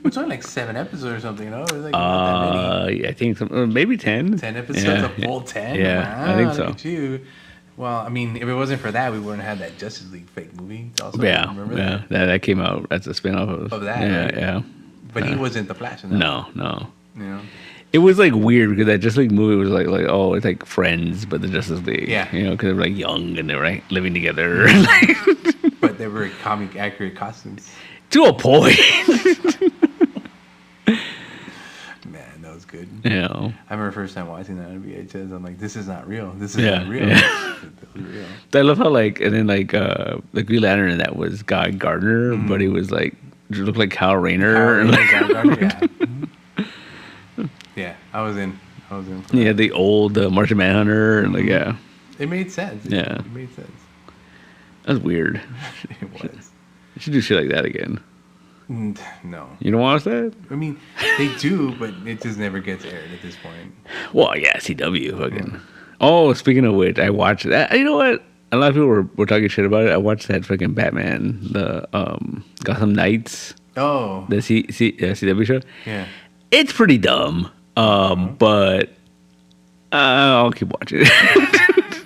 S1: It's only like 7 episodes or something, It was like not that many.
S2: I think maybe 10.
S1: 10 episodes, a full 10?
S2: Yeah,
S1: wow,
S2: I think so.
S1: Look at you. Well, I mean, if it wasn't for that, we wouldn't have had that Justice League fake movie. Also, remember that?
S2: That came out as a spinoff
S1: of that.
S2: Yeah,
S1: right?
S2: Yeah.
S1: But he wasn't the Flash in that.
S2: No.
S1: Yeah.
S2: It was like weird because that Justice League movie was like oh, it's like Friends, but the Justice League.
S1: Yeah.
S2: Because they were like young and they were like living together.
S1: But they were comic accurate costumes.
S2: To a point.
S1: Man, that was good.
S2: Yeah.
S1: I remember first time watching that on VHS. I'm like, this is not real. This is not real.
S2: Yeah.
S1: Real.
S2: I love how and then the Green Lantern in that was Guy Gardner, but he was like looked like Kyle Rayner.
S1: Guy Gardner, yeah, I was in.
S2: Yeah, the old Martian Manhunter, and
S1: it made sense.
S2: Yeah,
S1: it made sense.
S2: That was weird.
S1: It was.
S2: You should do shit like that again.
S1: No.
S2: You don't watch that?
S1: I mean, they do, but it just never gets aired at this point.
S2: Well, yeah, CW fucking. Oh, speaking of which, I watched that. You know what? A lot of people were talking shit about it. I watched that fucking Batman, the Gotham Knights.
S1: Oh.
S2: The CW show.
S1: Yeah.
S2: It's pretty dumb. But I'll keep watching it.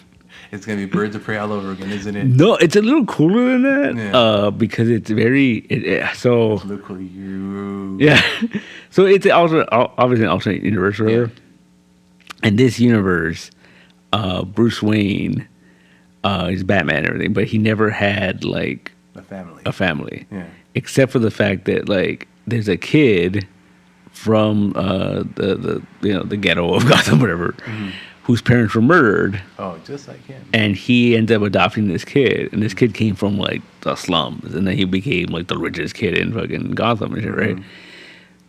S1: It's gonna be Birds of Prey all over again, isn't it?
S2: No, it's a little cooler than that. Yeah. Because it's very so.
S1: Look at you.
S2: Yeah, so it's obviously an alternate universe, whatever. Yeah. And this universe, Bruce Wayne, is Batman and everything, but he never had like
S1: a family.
S2: Yeah. Except for the fact that like there's a kid from the ghetto of Gotham, whatever, whose parents were murdered.
S1: Oh, just like him.
S2: And he ends up adopting this kid, and this kid came from like the slums, and then he became like the richest kid in fucking Gotham and shit, right?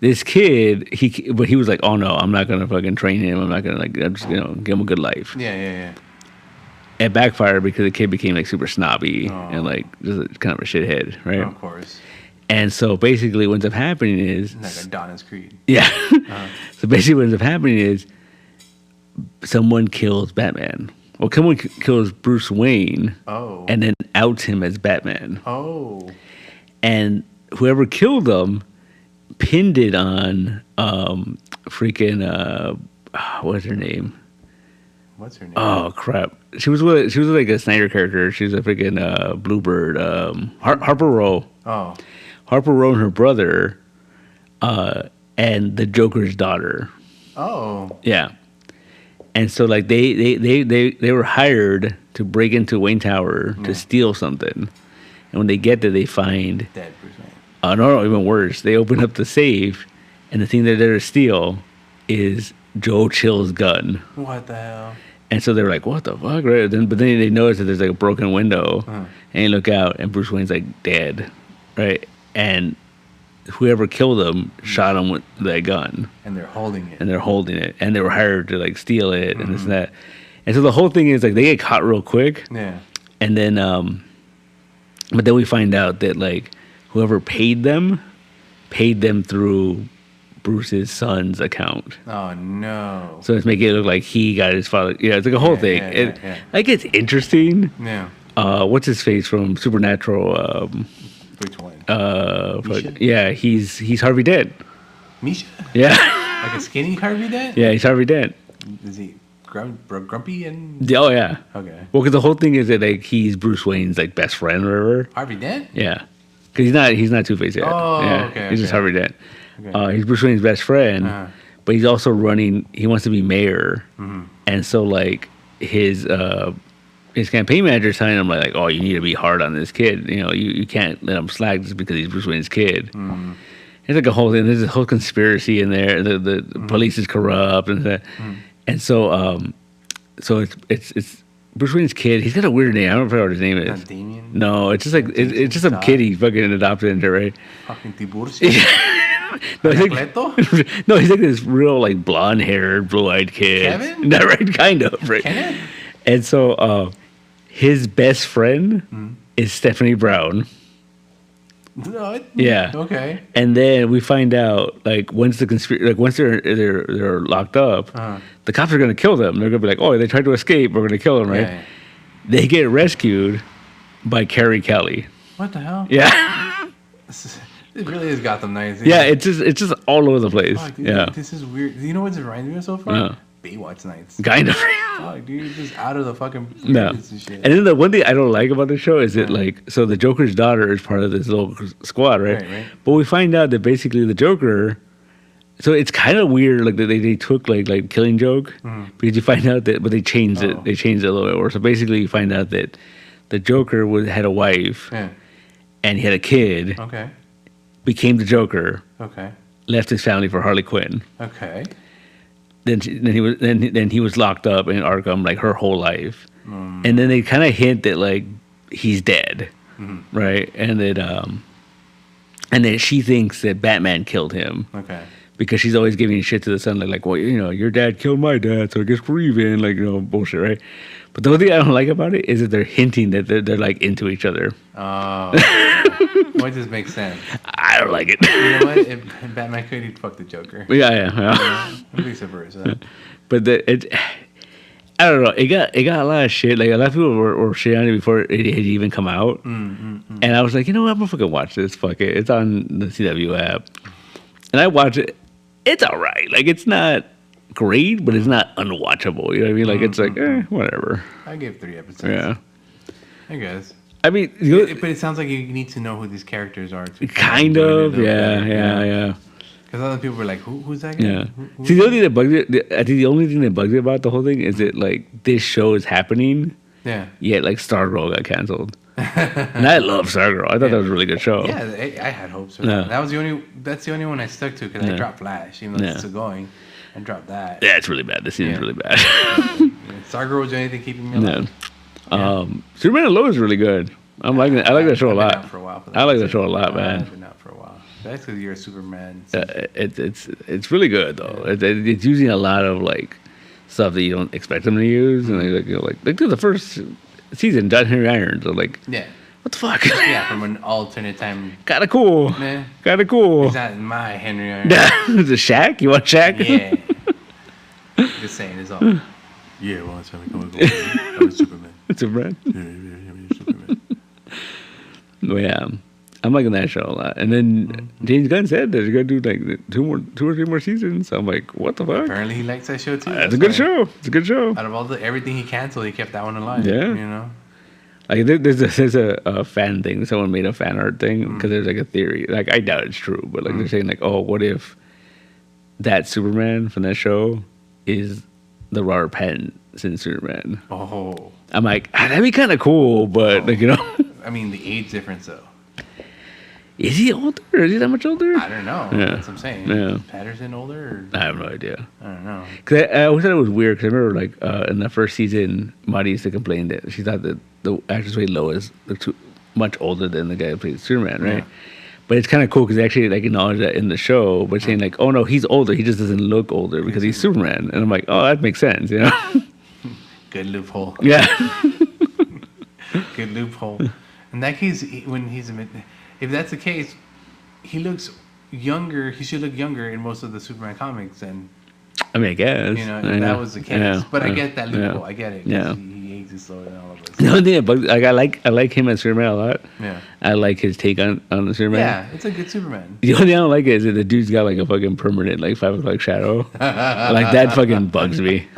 S2: this kid, but he was like, oh no, I'm not gonna fucking train him. I'm not gonna I'm just give him a good life.
S1: Yeah.
S2: It backfired because the kid became like super snobby and like just kind of a shithead, right?
S1: Of course.
S2: And so basically, what ends up happening is
S1: like Adonis Creed.
S2: Yeah. So basically, what ends up happening is someone kills Batman. Well, someone kills Bruce Wayne. And then outs him as Batman. And whoever killed him pinned it on freaking what's her name? Oh crap! She was like a Snyder character. She was a freaking Bluebird. Harper Row. Harper Row and her brother, and the Joker's daughter. Yeah. And so like they were hired to break into Wayne Tower to steal something, and when they get there, they find
S1: dead Bruce Wayne.
S2: No, even worse. They open up the safe, and the thing they're there to steal is Joe Chill's gun.
S1: What the hell?
S2: And so they're like, "What the fuck?" Right? But then they notice that there's like a broken window, and they look out, and Bruce Wayne's like dead, right? And whoever killed him shot him with that gun.
S1: And they're holding it.
S2: And they were hired to like steal it and this and that. And so the whole thing is like they get caught real quick.
S1: Yeah.
S2: And then, but then we find out that like whoever paid them through Bruce's son's account.
S1: Oh no!
S2: So it's making it look like he got his father. Yeah, it's like a whole thing.
S1: Yeah.
S2: Like it's interesting.
S1: Yeah.
S2: What's his face from Supernatural?
S1: Which one?
S2: Yeah, he's Harvey Dent.
S1: Misha?
S2: Yeah.
S1: Like a skinny Harvey Dent?
S2: Yeah, he's Harvey Dent.
S1: Is he grumpy and?
S2: Oh yeah.
S1: Okay.
S2: Well, because the whole thing is that like he's Bruce Wayne's like best friend or whatever.
S1: Harvey Dent?
S2: Yeah. Because he's not Two-Face yet.
S1: Oh,
S2: yeah.
S1: okay.
S2: He's just Harvey Dent.
S1: Okay.
S2: He's Bruce Wayne's best friend, but he's also running. He wants to be mayor, and so like his campaign manager is telling him like, oh, you need to be hard on this kid. You know, you can't let him slack just because he's Bruce Wayne's kid. It's like a whole thing. There's a whole conspiracy in there. The police is corrupt and that. And so it's Bruce Wayne's kid. He's got a weird name. I don't know what his name is.
S1: Not Damien?
S2: No, it's just like it's just some kid he fucking adopted into, right?
S1: Fucking Tiburcio?
S2: No, he's like this real like blonde-haired, blue-eyed kid.
S1: Kevin?
S2: Not right, kind of, right?
S1: Kenneth?
S2: And so his best friend is Stephanie Brown.
S1: No,
S2: yeah.
S1: Okay.
S2: And then we find out like once they're locked up, the cops are gonna kill them. They're gonna be like, oh, they tried to escape. We're gonna kill them, right? Yeah. They get rescued by Carrie Kelly.
S1: What the hell?
S2: Yeah.
S1: It really has got them nice.
S2: Yeah, it's just all over the place.
S1: Fuck, dude,
S2: yeah.
S1: This is weird. Do you know what's reminding me of so far? Baywatch nights.
S2: Kind of.
S1: Fuck, dude, just out of the fucking
S2: and shit. And then the one thing I don't like about the show is that like, so the Joker's daughter is part of this little squad, right? But we find out that basically the Joker. So it's kind of weird, like that they took like Killing Joke because you find out that, but they changed it. They changed it a little bit more. So basically, you find out that the Joker had a wife, and he had a kid.
S1: Okay.
S2: Became the Joker.
S1: Okay.
S2: Left his family for Harley Quinn.
S1: Okay.
S2: Then he was locked up in Arkham like her whole life, and then they kind of hint that like he's dead, right? And that she thinks that Batman killed him.
S1: Okay.
S2: Because she's always giving shit to the son, like, well, you know, your dad killed my dad, so I guess we're even, like, you know, bullshit, right? But the only thing I don't like about it is that they're hinting that they're like into each other.
S1: Oh. Well, it just makes sense.
S2: I don't like it.
S1: You know what? If Batman could, he'd fuck the Joker.
S2: Yeah.
S1: At least a versa.
S2: But I don't know. It got a lot of shit. Like a lot of people were shit on it before it had even come out. And I was like, you know what? I'm gonna fucking watch this. Fuck it. It's on the CW app. And I watch it. It's all right. Like it's not great, but it's not unwatchable. You know what I mean? Like it's like whatever.
S1: I gave 3 episodes.
S2: Yeah.
S1: I guess.
S2: I mean,
S1: but it sounds like you need to know who these characters are.
S2: Kind of. Yeah.
S1: Because other people were like, "Who's that guy?"
S2: Yeah. See, the only thing that bugs me, I think the only thing that bugs me about the whole thing is that like this show is happening.
S1: Yeah.
S2: Yet like Stargirl got canceled. And I love Stargirl. I thought that was a really good show.
S1: Yeah, I had hopes for that. That's the only one I stuck to because I dropped Flash, even though it's still going. I dropped that.
S2: Yeah, it's really bad. This season's really bad.
S1: Stargirl was the only thing keeping me alive.
S2: Superman and Lois is really good. I'm liking it. I like that show a lot.
S1: For a while for that.
S2: I like that show a lot, man.
S1: I've been out for a while. That's because you're a Superman.
S2: It's really good though. It's using a lot of like stuff that you don't expect them to use, and like the first season, John Henry Irons, so like what the fuck?
S1: Yeah, from an alternate time.
S2: Kinda cool. Kinda cool.
S1: It's not my Henry Irons.
S2: Is it Shaq? You want Shaq?
S1: Yeah. Just saying, it's all. Yeah, well, it's time to go. I was Superman.
S2: Superman.
S1: Yeah, Superman.
S2: Well, yeah. I'm liking that show a lot. And then James Gunn said that he's gonna do like two or three more seasons. So I'm like, what the fuck?
S1: Apparently he likes that show too.
S2: It's a good show. It's a good show.
S1: Out of everything he canceled, he kept that one alive.
S2: Yeah.
S1: You know?
S2: Like there's a fan thing. Someone made a fan art thing because there's like a theory. Like I doubt it's true, but like they're saying like, oh, what if that Superman from that show is the Robert Pattinson Superman?
S1: Oh.
S2: I'm like, that'd be kind of cool, but like, you know.
S1: I mean, the age difference though.
S2: Is he older? Is he that much older?
S1: I don't know.
S2: Yeah.
S1: That's what I'm saying.
S2: Yeah.
S1: Is Patterson older?
S2: I have no idea.
S1: I don't know.
S2: Cause I always thought it was weird. Cause I remember like in the first season, Marty used to complain that she thought that the actress played Lois looked too much older than the guy who played Superman, right? Yeah. But it's kind of cool because they actually like acknowledge that in the show, but saying like, oh no, he's older. He just doesn't look older because he's Superman. And I'm like, oh, that makes sense, you know?
S1: Good loophole.
S2: Yeah.
S1: Good loophole. In that case, if that's the case, he looks younger. He should look younger in most of the Superman comics. And
S2: I mean, I guess.
S1: You know, if that was the case. But I get that loophole. I get it.
S2: Yeah.
S1: He ages slower than all of us.
S2: No, yeah, but like I like him as Superman a lot.
S1: Yeah.
S2: I like his take on the Superman.
S1: Yeah, it's a good Superman.
S2: The only thing I don't like is that the dude's got like a fucking permanent like 5 o'clock shadow. Like that fucking bugs me.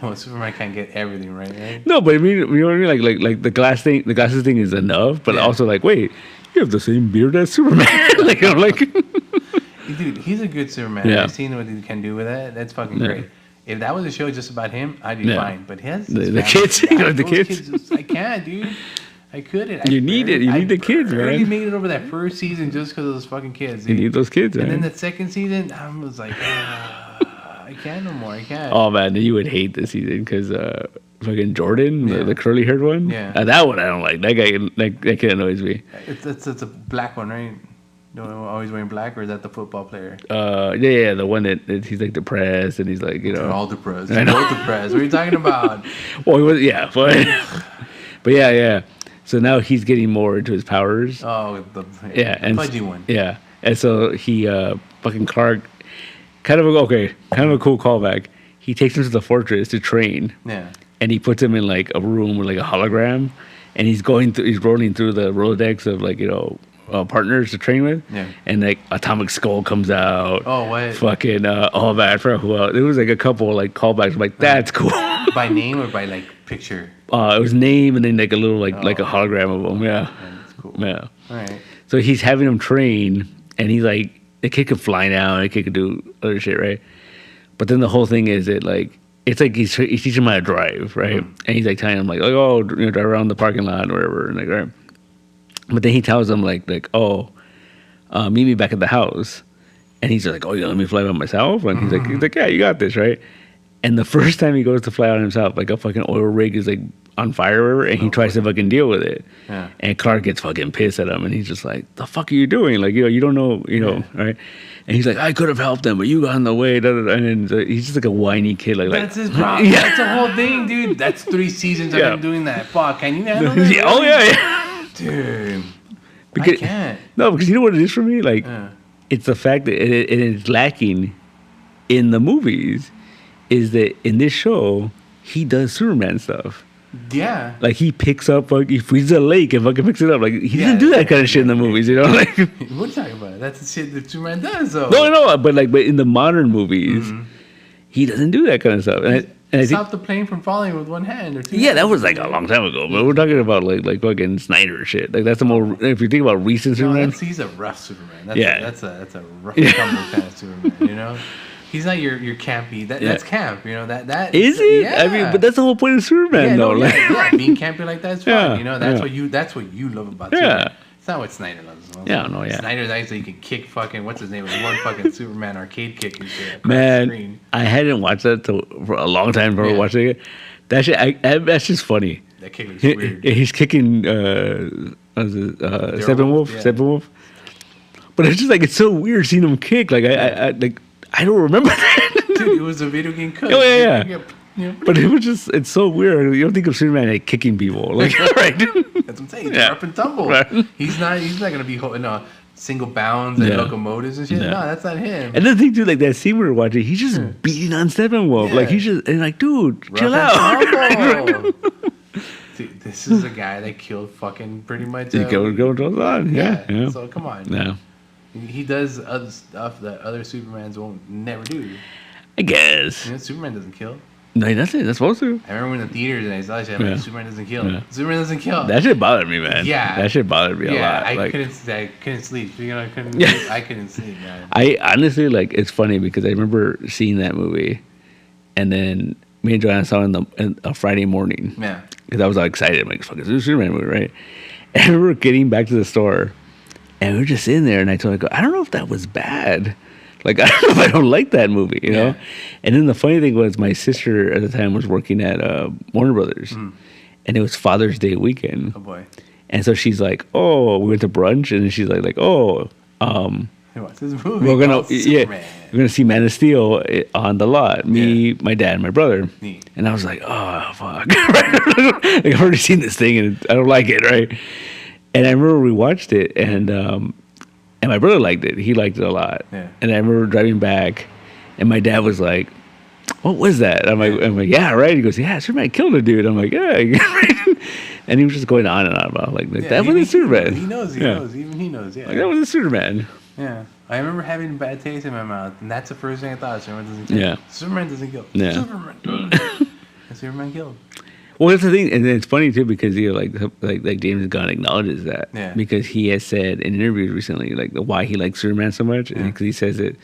S1: Well, Superman can't get everything right?
S2: No, but I mean, you know what I mean? Like the glasses thing is enough, but also like, wait, you have the same beard as Superman. Like, I'm like,
S1: dude, he's a good Superman.
S2: Yeah.
S1: I've seen what he can do with that. That's fucking great. If that was a show just about him, I'd be fine. But he has
S2: the kids, you know, the kids.
S1: I can't, dude. I couldn't.
S2: You need it. You need the kids, man.
S1: I already made it over that first season just because of those fucking kids.
S2: Dude. You need those kids, man.
S1: And then the second season, I was like, I can't no more. I can't.
S2: Oh man, you would hate this season because fucking Jordan, the curly haired one.
S1: Yeah.
S2: That one I don't like. That guy, that kid annoys me.
S1: It's a black one, right? No, always wearing black, or is that the football player?
S2: Yeah, the one that he's like depressed and he's like, you know,
S1: they're all depressed. They're both depressed. What are you talking about?
S2: Well, he was, yeah, but yeah. So now he's getting more into his powers.
S1: Oh,
S2: the
S1: fudgy one.
S2: Yeah, and so he fucking Clark, kind of a cool callback. He takes him to the fortress to train.
S1: Yeah.
S2: And he puts him in like a room with like a hologram, and he's rolling through the Rolodex of like, you know, partners to train with.
S1: Yeah.
S2: And like Atomic Skull comes out.
S1: Oh, what?
S2: Fucking all that. I forgot who else. There was like a couple like callbacks. I'm like, that's cool.
S1: By name or by like picture?
S2: It was name and then like a little like a hologram of him. Yeah.
S1: That's cool.
S2: Yeah.
S1: All right.
S2: So he's having him train, and he's like, the kid could fly now, and the kid could do other shit, right? But then the whole thing is that like, it's like he's teaching him how to drive, right? Mm-hmm. And he's like telling him like, oh, you know, drive around the parking lot or whatever, and like, right. But then he tells him like, oh, meet me back at the house, and he's like, oh, you let me fly by myself? And he's like, yeah, you got this, right? And the first time he goes to fly out himself, like a fucking oil rig is like on fire or whatever, and he tries to fucking deal with it. Yeah. And Clark gets fucking pissed at him, and he's just like, the fuck are you doing? Like, you know, you don't know, you know, right? And he's like, I could have helped them, but you got in the way. And then he's just like a whiny kid. Like,
S1: that's his problem. Yeah. That's the whole thing, dude. That's 3 seasons I've been doing that. Fuck, can you handle that?
S2: Yeah. Oh, yeah.
S1: Dude.
S2: Because,
S1: I can't.
S2: No, because you know what it is for me? Like, it's the fact that it is lacking in the movies is that in this show, he does Superman stuff.
S1: Yeah.
S2: Like, he picks up, like, he freezes a lake and fucking picks it up. Like, he doesn't do that kind of shit in the movies, you know? Like,
S1: what are you talking about? That's the shit that Superman does, though.
S2: No, but in the modern movies, he doesn't do that kind of stuff. And I
S1: stop the plane from falling with one hand or two.
S2: Yeah, that was like a long time ago. But we're talking about like fucking Snyder shit. Like that's the more. If you think about recent Superman,
S1: he's a rough Superman. That's a rough kind of Superman. You know, he's not your campy. That's camp. You know that
S2: is it.
S1: Yeah.
S2: I mean, but that's the whole point of Superman, though.
S1: Being campy like that's fun. You know, that's what you love about Superman. It's not what Snyder loves. Snyder's actually can kick fucking what's his name with one fucking Superman arcade kick and shit.
S2: Man, I hadn't watched that for a long time before watching it. That shit, that's just funny.
S1: That kick looks weird.
S2: He's kicking Steppenwolf. Yeah. Steppenwolf. But it's just like it's so weird seeing him kick. Like I don't remember that.
S1: Dude, it was a video game cut.
S2: Oh yeah. But it was just, it's so weird. You don't think of Superman like kicking people. Like, right?
S1: That's what I'm saying. He's up and tumble. Right. He's not going to be holding single bounds and locomotives and shit. No, that's not him.
S2: And the thing too, like that scene we were watching, he's just beating on Steppenwolf. Yeah. Like he's just, and like, dude, chill out.
S1: Dude, this is a guy that killed fucking pretty much.
S2: He killed on. Yeah.
S1: So come on.
S2: Yeah.
S1: He does other stuff that other Supermans won't never do.
S2: I guess.
S1: You know, Superman doesn't kill.
S2: No, he doesn't. That's supposed to.
S1: I remember in the theaters and I saw that shit. I'm like, Superman doesn't kill. Yeah. Superman doesn't kill.
S2: That shit bothered me, man.
S1: Yeah.
S2: That shit bothered me a lot.
S1: I couldn't sleep. You know, I couldn't sleep, man.
S2: I honestly, like, it's funny because I remember seeing that movie and then me and Joanna saw it in a Friday morning.
S1: Yeah.
S2: Because I was all excited. I'm like, fuck, it's a Superman movie, right? And I remember getting back to the store and we were just sitting there and I told her, I don't know if that was bad. Like, I don't know if I don't like that movie, you know? And then the funny thing was my sister at the time was working at Warner Brothers. And it was Father's Day weekend.
S1: Oh, boy.
S2: And so she's like, oh, we went to brunch. And then she's like, oh,
S1: what's this movie?
S2: We're going to see Man of Steel on the lot. Me, my dad, and my brother.
S1: Neat.
S2: And I was like, oh, fuck. Like, I've already seen this thing and I don't like it, right? And I remember we watched it and my brother liked it. He liked it a lot. Yeah. And I remember driving back, and my dad was like, "What was that?" I'm like, "Yeah, right." He goes, "Yeah, Superman killed a dude." I'm like, "Yeah." And he was just going on and on about that wasn't Superman.
S1: He knows. Even he knows. Yeah.
S2: Like, that wasn't Superman.
S1: Yeah. I remember having a bad taste in my mouth, and that's the first thing I thought. Superman doesn't kill.
S2: Yeah.
S1: Superman doesn't kill.
S2: Yeah.
S1: Superman does. And Superman killed.
S2: Well, that's the thing, and it's funny too because like James Gunn acknowledges that because he has said in interviews recently like why he likes Superman so much, because he says that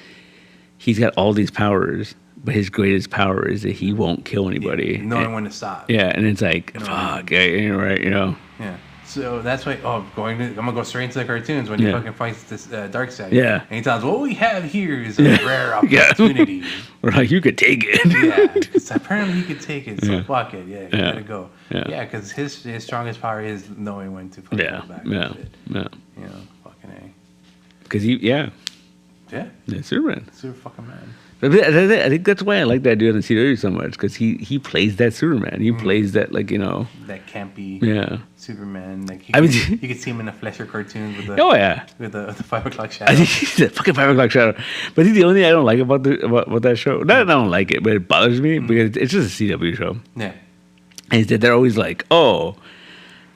S2: he's got all these powers, but his greatest power is that he won't kill anybody,
S1: knowing when to stop.
S2: Yeah, and it's like fuck, right, you know.
S1: Yeah. So that's why. I'm gonna go straight into the cartoons when he fucking fights this Darkseid.
S2: Yeah.
S1: And he tells, "What we have here is a rare opportunity."
S2: Or like you could take it.
S1: Yeah. Because apparently he could take it. So fuck it. Yeah. You gotta go. Yeah. Because his strongest power is knowing when to fucking go back.
S2: Yeah.
S1: You know, fucking A.
S2: Because
S1: Yeah,
S2: Superman.
S1: Super fucking man.
S2: I think that's why I like that dude on the CW so much, because he plays that Superman. He plays that, like, you know,
S1: that campy Superman. Like you could see him in the Fleischer cartoons with the with the 5 o'clock shadow.
S2: I think he's the fucking 5 o'clock shadow. But I think the only thing I don't like about that show, not that I don't like it, but it bothers me because it's just a CW show.
S1: Yeah,
S2: and they're always like, oh,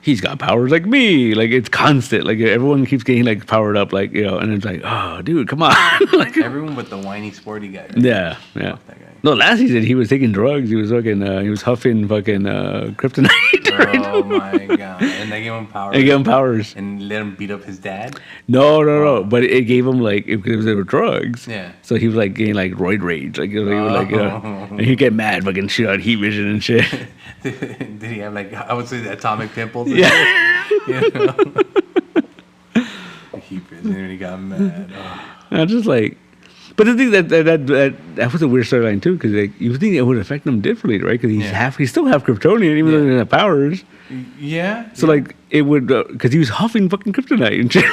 S2: he's got powers like me. Like, it's constant. Like, everyone keeps getting, like, powered up, like, you know, and it's like, oh, dude, come on. Like,
S1: everyone but the whiny, sporty guy. Right?
S2: Yeah. Fuck that guy. No, last season, he was taking drugs. He was fucking, he was huffing fucking kryptonite. Right?
S1: Oh, my God. And they gave him powers.
S2: They gave him powers.
S1: And let him beat up his dad?
S2: No. But it gave him, like, because they were drugs.
S1: Yeah.
S2: So he was, like, getting, like, roid rage. Like, you know, like, you know, and he'd get mad, fucking shoot out heat vision and shit.
S1: Did he have, like, I would say the atomic pimples?
S2: Yeah.
S1: You know? Heat vision when he got mad.
S2: I just, like... But the thing that was a weird storyline too, because like you would think it would affect him differently, right? Because he's still half Kryptonian, even though he doesn't have powers.
S1: Yeah.
S2: So like it would, because he was huffing fucking kryptonite and shit.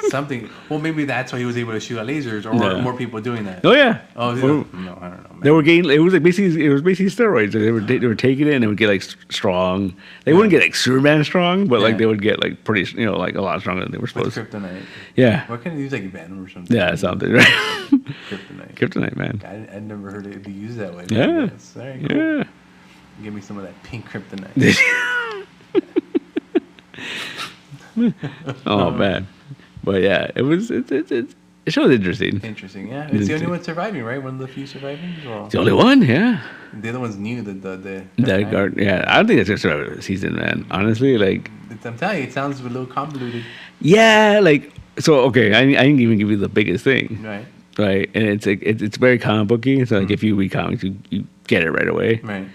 S1: Something. Well, maybe that's why he was able to shoot at lasers, or more people doing that.
S2: Oh yeah.
S1: Oh no, I don't know. Man.
S2: They were getting. It was basically steroids. They were taking it, and they would get like strong. They wouldn't get like Superman strong, but like they would get like pretty, you know, like a lot stronger than they were supposed to.
S1: Kryptonite.
S2: Yeah.
S1: What kind of use like Venom or something?
S2: Yeah, something. Right.
S1: Kryptonite,
S2: man.
S1: I'd never heard it be used that way.
S2: Yeah.
S1: Very cool. Yeah. Give me some of that pink kryptonite.
S2: Oh man. But yeah, it was. It show's interesting.
S1: Interesting, yeah. It's the only one surviving, right? One of the few surviving. Well,
S2: the only one, yeah.
S1: The other one's new.
S2: That guard, yeah. I don't think that's gonna survive the season, man. Honestly, like.
S1: I'm telling you, it sounds a little convoluted.
S2: Yeah, like so. Okay, I didn't even give you the biggest thing.
S1: Right.
S2: Right, and it's like it's very comic booky. So like if you read comics, you get it right away.
S1: Right.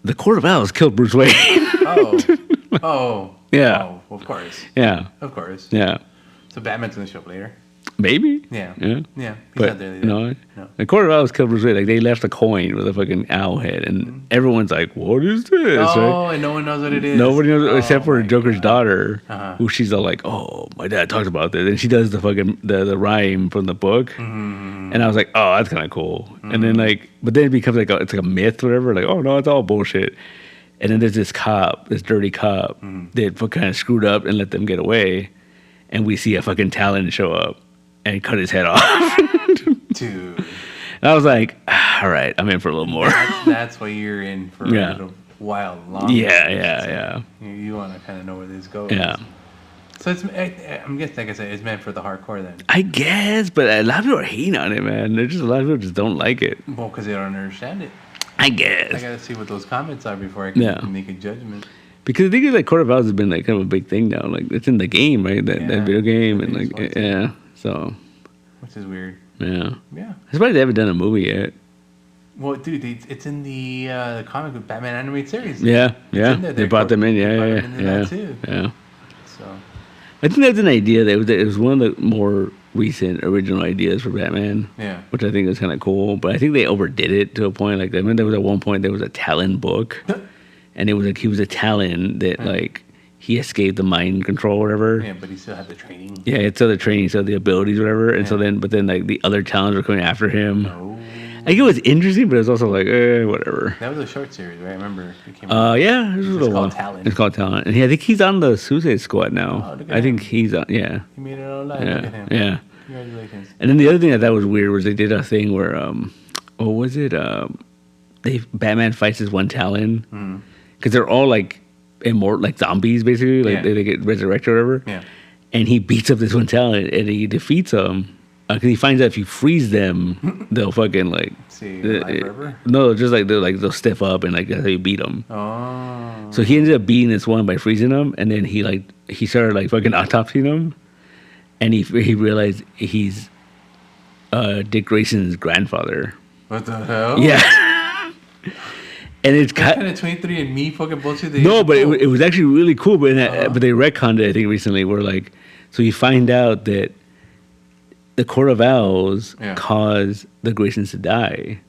S2: The Court of Owls killed Bruce Wayne.
S1: Oh.
S2: Yeah.
S1: Oh, of course.
S2: Yeah.
S1: Of course.
S2: Yeah.
S1: So Batman's gonna show up later.
S2: Maybe.
S1: Yeah.
S2: Yeah.
S1: Yeah. He's
S2: But
S1: not there either.
S2: no,
S1: No.
S2: the Court of Owls killed Bruce Wayne. Like they left a coin with a fucking owl head, and everyone's like, "What is this?"
S1: Oh,
S2: right?
S1: and no one knows what it is.
S2: Nobody knows except for
S1: my
S2: Joker's
S1: God.
S2: daughter,
S1: Uh-huh.
S2: who she's all like, "Oh, my dad talked about this," and she does the fucking the rhyme from the book,
S1: Mm-hmm.
S2: and I was like, "Oh, that's kind of cool." And then but then it becomes like it's like a myth, whatever. Like, oh no, it's all bullshit. And then there's this cop, this dirty cop, that kind of screwed up and let them get away, and we see a fucking Talon show up and cut his head off.
S1: Dude.
S2: And I was like, all right, I'm in for a little more.
S1: That's why you're in for a little while longer.
S2: Yeah.
S1: You want to kind of know where this goes.
S2: Yeah.
S1: So I'm guessing, like I said, it's meant for the hardcore then.
S2: I guess, but a lot of people are hating on it, man. There's just a lot of people just don't like it.
S1: Well, because they don't understand it.
S2: I guess.
S1: I got to see what those comments are before I can make a judgment.
S2: Because I think it's like Court of Owls has been like kind of a big thing now. Like it's in the game, right? That video game and like so.
S1: Which is weird.
S2: Yeah.
S1: Yeah.
S2: That's why they haven't done a movie yet.
S1: Well, dude, it's in the comic book Batman animated series.
S2: Yeah.
S1: They
S2: brought them in. Yeah.
S1: That too.
S2: Yeah.
S1: So.
S2: I think that's an idea that it was one of the more recent original ideas for Batman.
S1: Yeah.
S2: Which I think is kind of cool, but I think they overdid it to a point. Like I mean, there was at one point there was a Talon book, and it was like he was a Talon that like he escaped the mind control or whatever.
S1: Yeah, but he still had the training.
S2: Yeah, it's still the training, still the abilities, whatever. And so then, but then like the other Talons were coming after him.
S1: Oh.
S2: Like it was interesting, but it was also like, whatever.
S1: That was a short series, right? I remember it came out.
S2: Yeah, it was
S1: It's called Talon.
S2: It's called Talon, and I think he's on the Suicide Squad now.
S1: Oh, look at
S2: I think
S1: him.
S2: he's on. Yeah,
S1: He made it all alive. Look at him.
S2: yeah.
S1: Congratulations.
S2: And then the other thing I thought was weird was they did a thing where, what was it? Batman fights this one Talon because they're all like immortal, like zombies, basically. Like they get resurrected or whatever.
S1: Yeah.
S2: And he beats up this one Talon and he defeats them because he finds out if you freeze them, they'll fucking like.
S1: See, alive forever?
S2: No, just like they'll stiff up and like that's how you beat them.
S1: Oh.
S2: So he ended up beating this one by freezing them, and then he started like fucking autopsying them, and he realized he's Dick Grayson's grandfather.
S1: What the hell?
S2: Yeah. And it's
S1: kind of 23 and me fucking bullshit.
S2: No, but it was actually really cool. But they retconned it, I think, recently. Where like, so you find out that the Court of Owls caused the Graysons to die.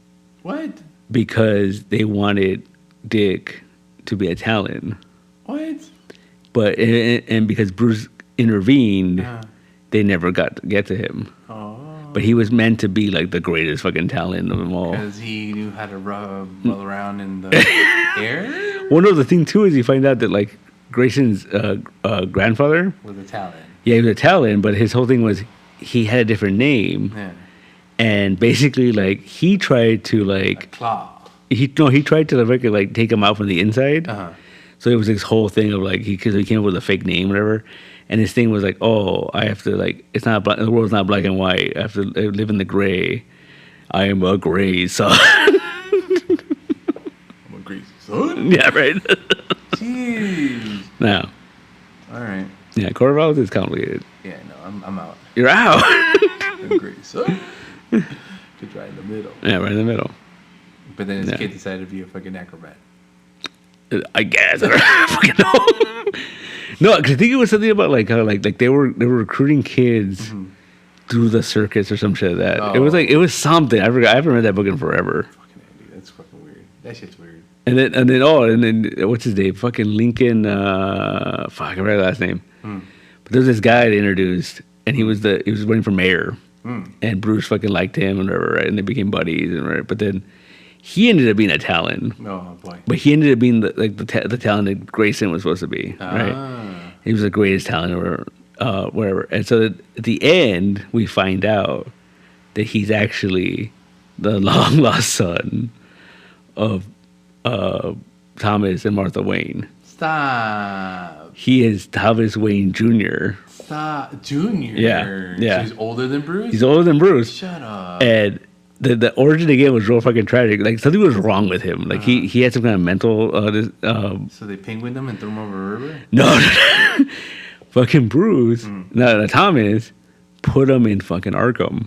S1: What?
S2: Because they wanted Dick to be a Talon.
S1: What?
S2: But and because Bruce intervened, they never got to get to him.
S1: Oh.
S2: But he was meant to be like the greatest fucking Talon of them all.
S1: Because he knew how to roll around in the air?
S2: Well, no, the thing too is you find out that like Grayson's grandfather
S1: was a Talon.
S2: Yeah, he was a Talon, but his whole thing was he had a different name.
S1: Yeah.
S2: And basically, like, he tried to, like...
S1: A claw.
S2: He tried to, like, take him out from the inside.
S1: Uh-huh.
S2: So it was this whole thing of, like, because he came up with a fake name or whatever. And his thing was like, oh, I have to, like, it's not the world's not black and white. I have to live in the gray. I am a gray son.
S1: I'm a gray son?
S2: Yeah, right.
S1: Jeez.
S2: Now.
S1: All right.
S2: Yeah, Court of Owls is complicated.
S1: Yeah, no, I'm out.
S2: You're out.
S1: A gray son. Just right in the middle.
S2: Yeah, right in the middle.
S1: But then his kid decided to be a fucking acrobat.
S2: I guess. I don't fucking know. No, because I think it was something about like how like they were recruiting kids through the circus or some shit like that.
S1: Oh.
S2: It was something. I forgot. I haven't read that book in forever.
S1: Fucking Andy, that's fucking weird. That shit's weird.
S2: And then what's his name? Fucking Lincoln. I forgot his last name. But there was this guy they introduced, and he was running for mayor, and Bruce fucking liked him and whatever, right? And they became buddies, and right. But then he ended up being a Talon.
S1: Oh boy.
S2: But he ended up being the Talon that Grayson was supposed to be, right? He was the greatest Talon or whatever. And so at the end, we find out that he's actually the long lost son of Thomas and Martha Wayne.
S1: Stop.
S2: He is Thomas Wayne Jr.
S1: Stop. Junior?
S2: Yeah.
S1: So he's older than Bruce?
S2: He's older than Bruce.
S1: Shut up.
S2: And the origin again was real fucking tragic. Like something was wrong with him. Like he had some kind of mental.
S1: So they penguined him and threw him over a river?
S2: No. Fucking Bruce, no, Thomas, put him in fucking Arkham.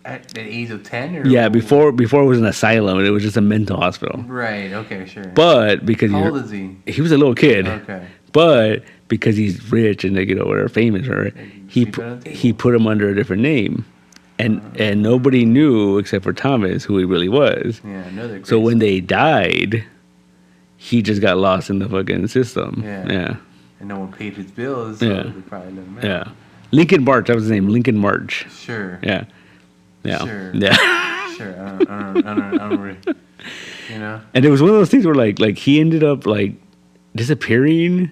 S1: At the age of 10? Or
S2: Yeah, before it was an asylum and it was just a mental hospital.
S1: Right, okay, sure.
S2: But because
S1: How old is he?
S2: He was a little kid.
S1: Okay.
S2: But because he's rich and whatever, famous, right? He put him under a different name, and nobody knew except for Thomas who he really was.
S1: Yeah,
S2: so when they died, he just got lost in the fucking system. Yeah.
S1: And no one paid his bills, so they probably let him out.
S2: Yeah. Lincoln March, that was his name. Lincoln March.
S1: Sure.
S2: Yeah. Yeah.
S1: Sure.
S2: Yeah.
S1: Sure. I don't really,
S2: And it was one of those things where like he ended up like disappearing,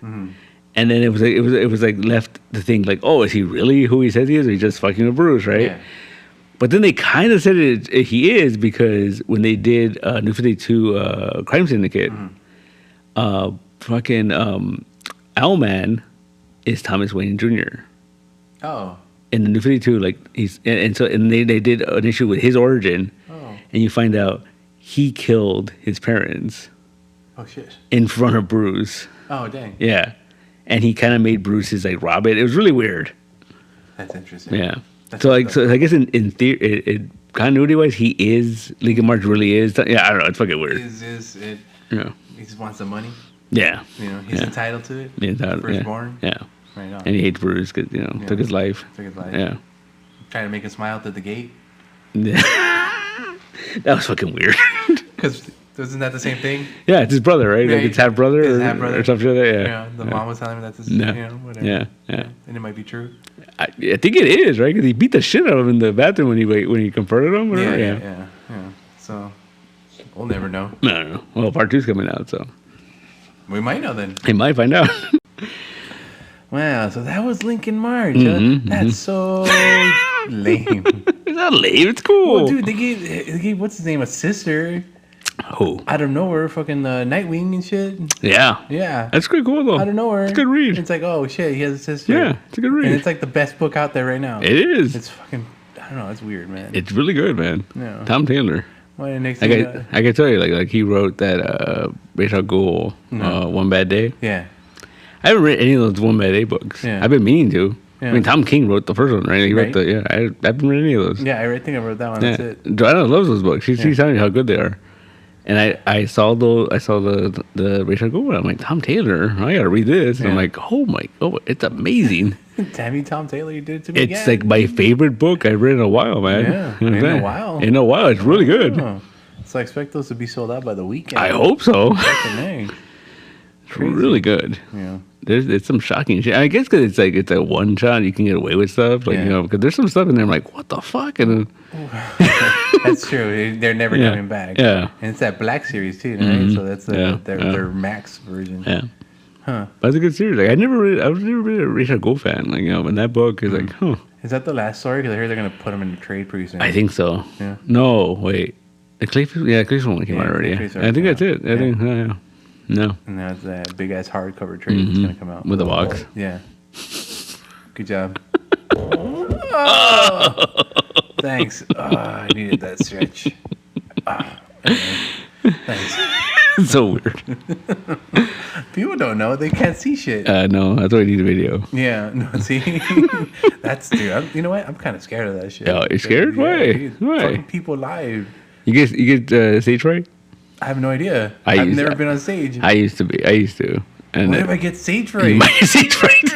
S2: and then it was like left to think like, oh, is he really who he says he is, or he just fucking with Bruce, right? Yeah. But then they kind of said he is, because when they did New 52 Crime Syndicate, fucking Owlman is Thomas Wayne Jr.
S1: Oh.
S2: In the New 52, like he's and they did an issue with his origin, and you find out he killed his parents.
S1: Oh shit!
S2: In front of Bruce.
S1: Oh dang!
S2: Yeah, and he kind of made Bruce his like Robin. It was really weird.
S1: That's interesting.
S2: Yeah. So I guess in theory, continuity wise, he is Lincoln March really is. Yeah, I don't know. It's fucking weird.
S1: Is it?
S2: Yeah.
S1: He just wants the money.
S2: Yeah.
S1: He's entitled to it.
S2: He's entitled.
S1: Firstborn.
S2: Yeah.
S1: Right on.
S2: And he hates Bruce because took his life. Yeah.
S1: Trying to make him smile through the gate.
S2: Yeah. That was fucking weird.
S1: Because isn't that the same thing?
S2: Yeah, it's his brother, right?
S1: Yeah,
S2: like it's half brother or something like that.
S1: Yeah. The mom was telling him that's his. Whatever.
S2: Yeah.
S1: And it might be true.
S2: I think it is, right? Because he beat the shit out of him in the bathroom when he confronted him. Whatever.
S1: Yeah. So we'll never know.
S2: No. Well, part 2's coming out, so
S1: we might know then.
S2: He might find out.
S1: Wow, so that was Lincoln March. That's so lame.
S2: It's not lame. It's cool.
S1: Well, dude, they gave what's his name, a sister.
S2: Who?
S1: Out of nowhere, fucking Nightwing and shit.
S2: Yeah. That's pretty cool though.
S1: Out of nowhere.
S2: It's a good read.
S1: It's like, oh shit, he has a sister.
S2: Yeah, it's a good read.
S1: And it's like the best book out there right now.
S2: It is.
S1: It's fucking, I don't know, it's weird, man.
S2: It's really good, man.
S1: Yeah.
S2: Tom Taylor.
S1: Well,
S2: I can tell you, like he wrote that Ra's al Ghul, One Bad Day.
S1: Yeah.
S2: I haven't read any of those One Bad Day books.
S1: Yeah.
S2: I've been meaning to.
S1: Yeah.
S2: I mean, Tom King wrote the first one, right? He wrote I haven't read any of those.
S1: Yeah, I think I wrote that one. That's it.
S2: Joanna loves those books. She's telling me how good they are. And I saw the Ra's al Ghul one. I'm like, Tom Taylor, I gotta read this. And I'm like, oh, it's amazing.
S1: Damn you, Tom Taylor, you did it to me.
S2: It's like my favorite book I've read in a while, man.
S1: Yeah, in a while.
S2: In a while, it's really good.
S1: Oh. So I expect those to be sold out by the weekend.
S2: I hope so.
S1: It's
S2: really good.
S1: Yeah.
S2: There's some shocking shit. I guess because it's a one shot, you can get away with stuff. Like because there's some stuff in there. I'm like, what the fuck? And
S1: that's true. They're never coming back.
S2: Yeah.
S1: And it's that Black series too, right? So that's their Max version.
S2: Yeah.
S1: Huh.
S2: That's a good series. Like I was never really a Ra's al Ghul fan. Like and that book is like,
S1: Is that the last story? Because I heard they're gonna put them in the trade pretty soon.
S2: I think so.
S1: Yeah.
S2: No, wait. The Clayface one came out already. I think that's it. I think. No.
S1: And that's that big ass hardcover trade that's gonna come out
S2: with the box.
S1: Yeah. Good job. Oh, thanks. Oh, I needed that stretch. Thanks.
S2: It's so weird.
S1: People don't know. They can't see shit.
S2: No, that's why I need a video.
S1: Yeah. No, see? That's, dude. You know what? I'm kind of scared of that shit.
S2: Oh, you're scared? Why? Why?
S1: Fucking people live.
S2: You get stage fright?
S1: I have no idea. I've never been on stage.
S2: I used to. And
S1: what if I get stage fright?
S2: You might get stage fright.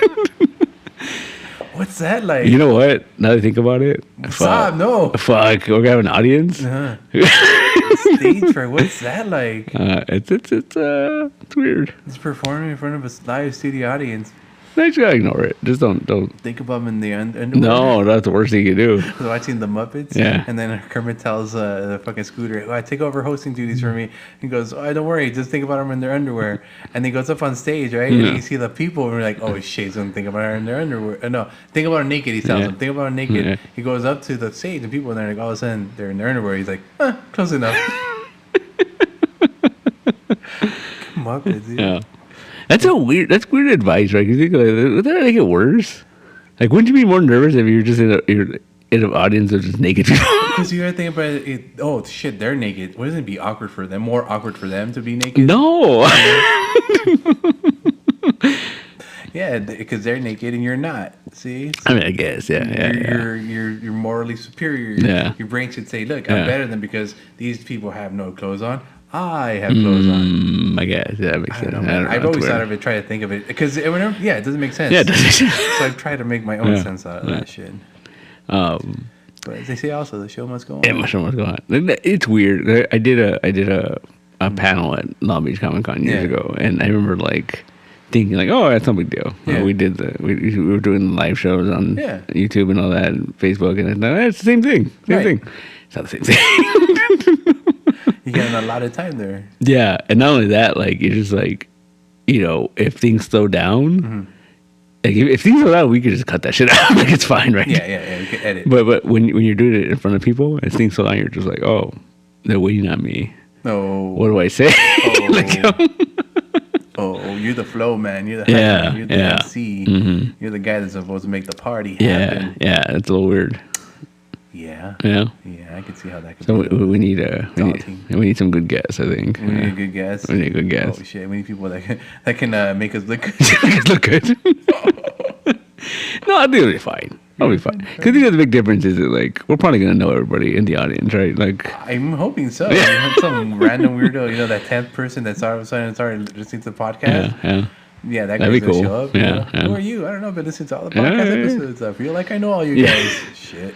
S1: What's that like?
S2: You know what? Now that I think about it.
S1: Stop, no.
S2: Fuck. We're going to have an audience?
S1: Stage fright. What's that like?
S2: It's weird.
S1: It's performing in front of a live studio audience.
S2: No, you just gotta ignore it. Just don't.
S1: Think about them in the underwear.
S2: No, that's the worst thing you do.
S1: I was watching the Muppets.
S2: Yeah.
S1: And then Kermit tells the fucking Scooter, "Oh, I take over hosting duties for me." He goes, "Oh, don't worry. Just think about them in their underwear." And he goes up on stage, right? And you see the people, and we're like, "Oh shit, he's gonna think about her in their underwear." No, think about her naked. He tells them, "Think about her naked."
S2: Yeah.
S1: He goes up to the stage, and people, and they're like, all of a sudden, they're in their underwear. He's like, close enough. Muppets, dude.
S2: Yeah. That's weird advice, right? You think would that make it worse? Like, wouldn't you be more nervous if you're just in an audience of just naked people?
S1: Because you gotta think about it. Oh shit, they're naked. Wouldn't it be awkward for them? More awkward for them to be naked?
S2: No.
S1: Yeah, because they're naked and you're not. See?
S2: I mean, I guess,
S1: You're morally superior.
S2: Yeah.
S1: Your brain should say, "Look, I'm better than because these people have no clothes on. I have clothes on.
S2: I guess that makes sense.
S1: I've always thought of it, try to think of it, because it doesn't make sense.
S2: Yeah, it doesn't make sense.
S1: So I've tried to make my own sense out of that shit. But as they say, also the show must go on.
S2: Yeah, the show must go on. It's weird. I did a panel at Long Beach Comic Con years ago, and I remember like thinking like, oh, that's no big deal.
S1: Yeah.
S2: We were doing live shows on YouTube and all that, and Facebook, and I thought, it's the same thing. Same thing. It's not the same thing.
S1: You get a lot of time there.
S2: Yeah, and not only that, like you're just like, if things slow down, like if things slow down, we could just cut that shit out. Like it's fine, right?
S1: Yeah. You can edit.
S2: But when you're doing it in front of people and things slow down, you're just like, oh, they're waiting on me.
S1: No.
S2: What do I say?
S1: You're the flow man. You're the hype man. You're the MC.
S2: Mm-hmm.
S1: You're the guy that's supposed to make the party happen.
S2: Yeah, it's a little weird.
S1: Yeah.
S2: Yeah,
S1: I can see how that could
S2: be. So we need some good guests, I think.
S1: We need a good guest.
S2: We need a good guest.
S1: Oh shit, we need people that can make us look good.
S2: Make us look good. No, I think it'll be fine. I'll be fine. Because the big difference is that, like, we're probably going to know everybody in the audience, right? Like,
S1: I'm hoping so. Some random weirdo, that 10th person that's all of a sudden started listening to the podcast. Yeah, that guy's going to show up. Who are you? I don't know, but listen to all the podcast episodes. I feel like I know all you guys. Shit.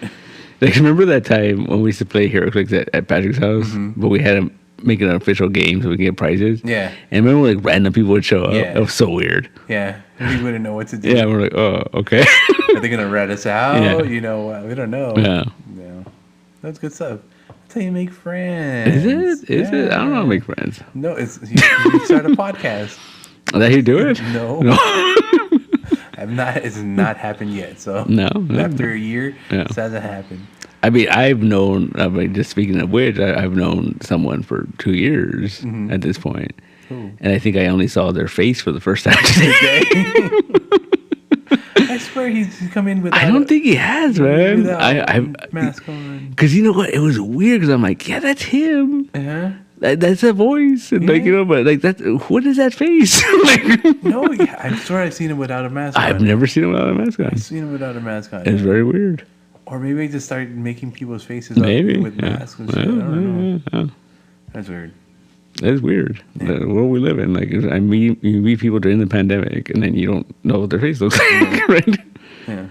S2: Like, remember that time when we used to play HeroClix at Patrick's house, but we had him make it an official game so we could get prizes?
S1: Yeah.
S2: And remember, like, random people would show up?
S1: Yeah.
S2: It was so weird.
S1: Yeah. We wouldn't know what to do.
S2: Yeah, we're like, oh, okay.
S1: Are they going to rat us out?
S2: Yeah.
S1: We don't know.
S2: Yeah.
S1: That's good stuff. That's how you make friends.
S2: Is it? I don't know how to make friends.
S1: No, you start a podcast.
S2: Is that how you do it?
S1: No. It's not happened yet. So
S2: no.
S1: After a year, it hasn't happened.
S2: I mean, just speaking of which, I've known someone for 2 years at this point. Ooh. And I think I only saw their face for the first time today.
S1: I swear he's come in without.
S2: I don't think he has, man.
S1: I've mask on.
S2: Because you know what? It was weird because I'm like, yeah, that's him.
S1: Uh-huh.
S2: That's a voice, and but like what is that face?
S1: No, I swear I've seen him without a mask on.
S2: I've never seen him without a mask on.
S1: I've seen him without a mask on.
S2: It's very weird.
S1: Or maybe I just started making people's faces up with masks and shit. I don't know. That's weird.
S2: That is weird. The world we live in. Like, you meet people during the pandemic, and then you don't know what their face looks like, right?
S1: Yeah.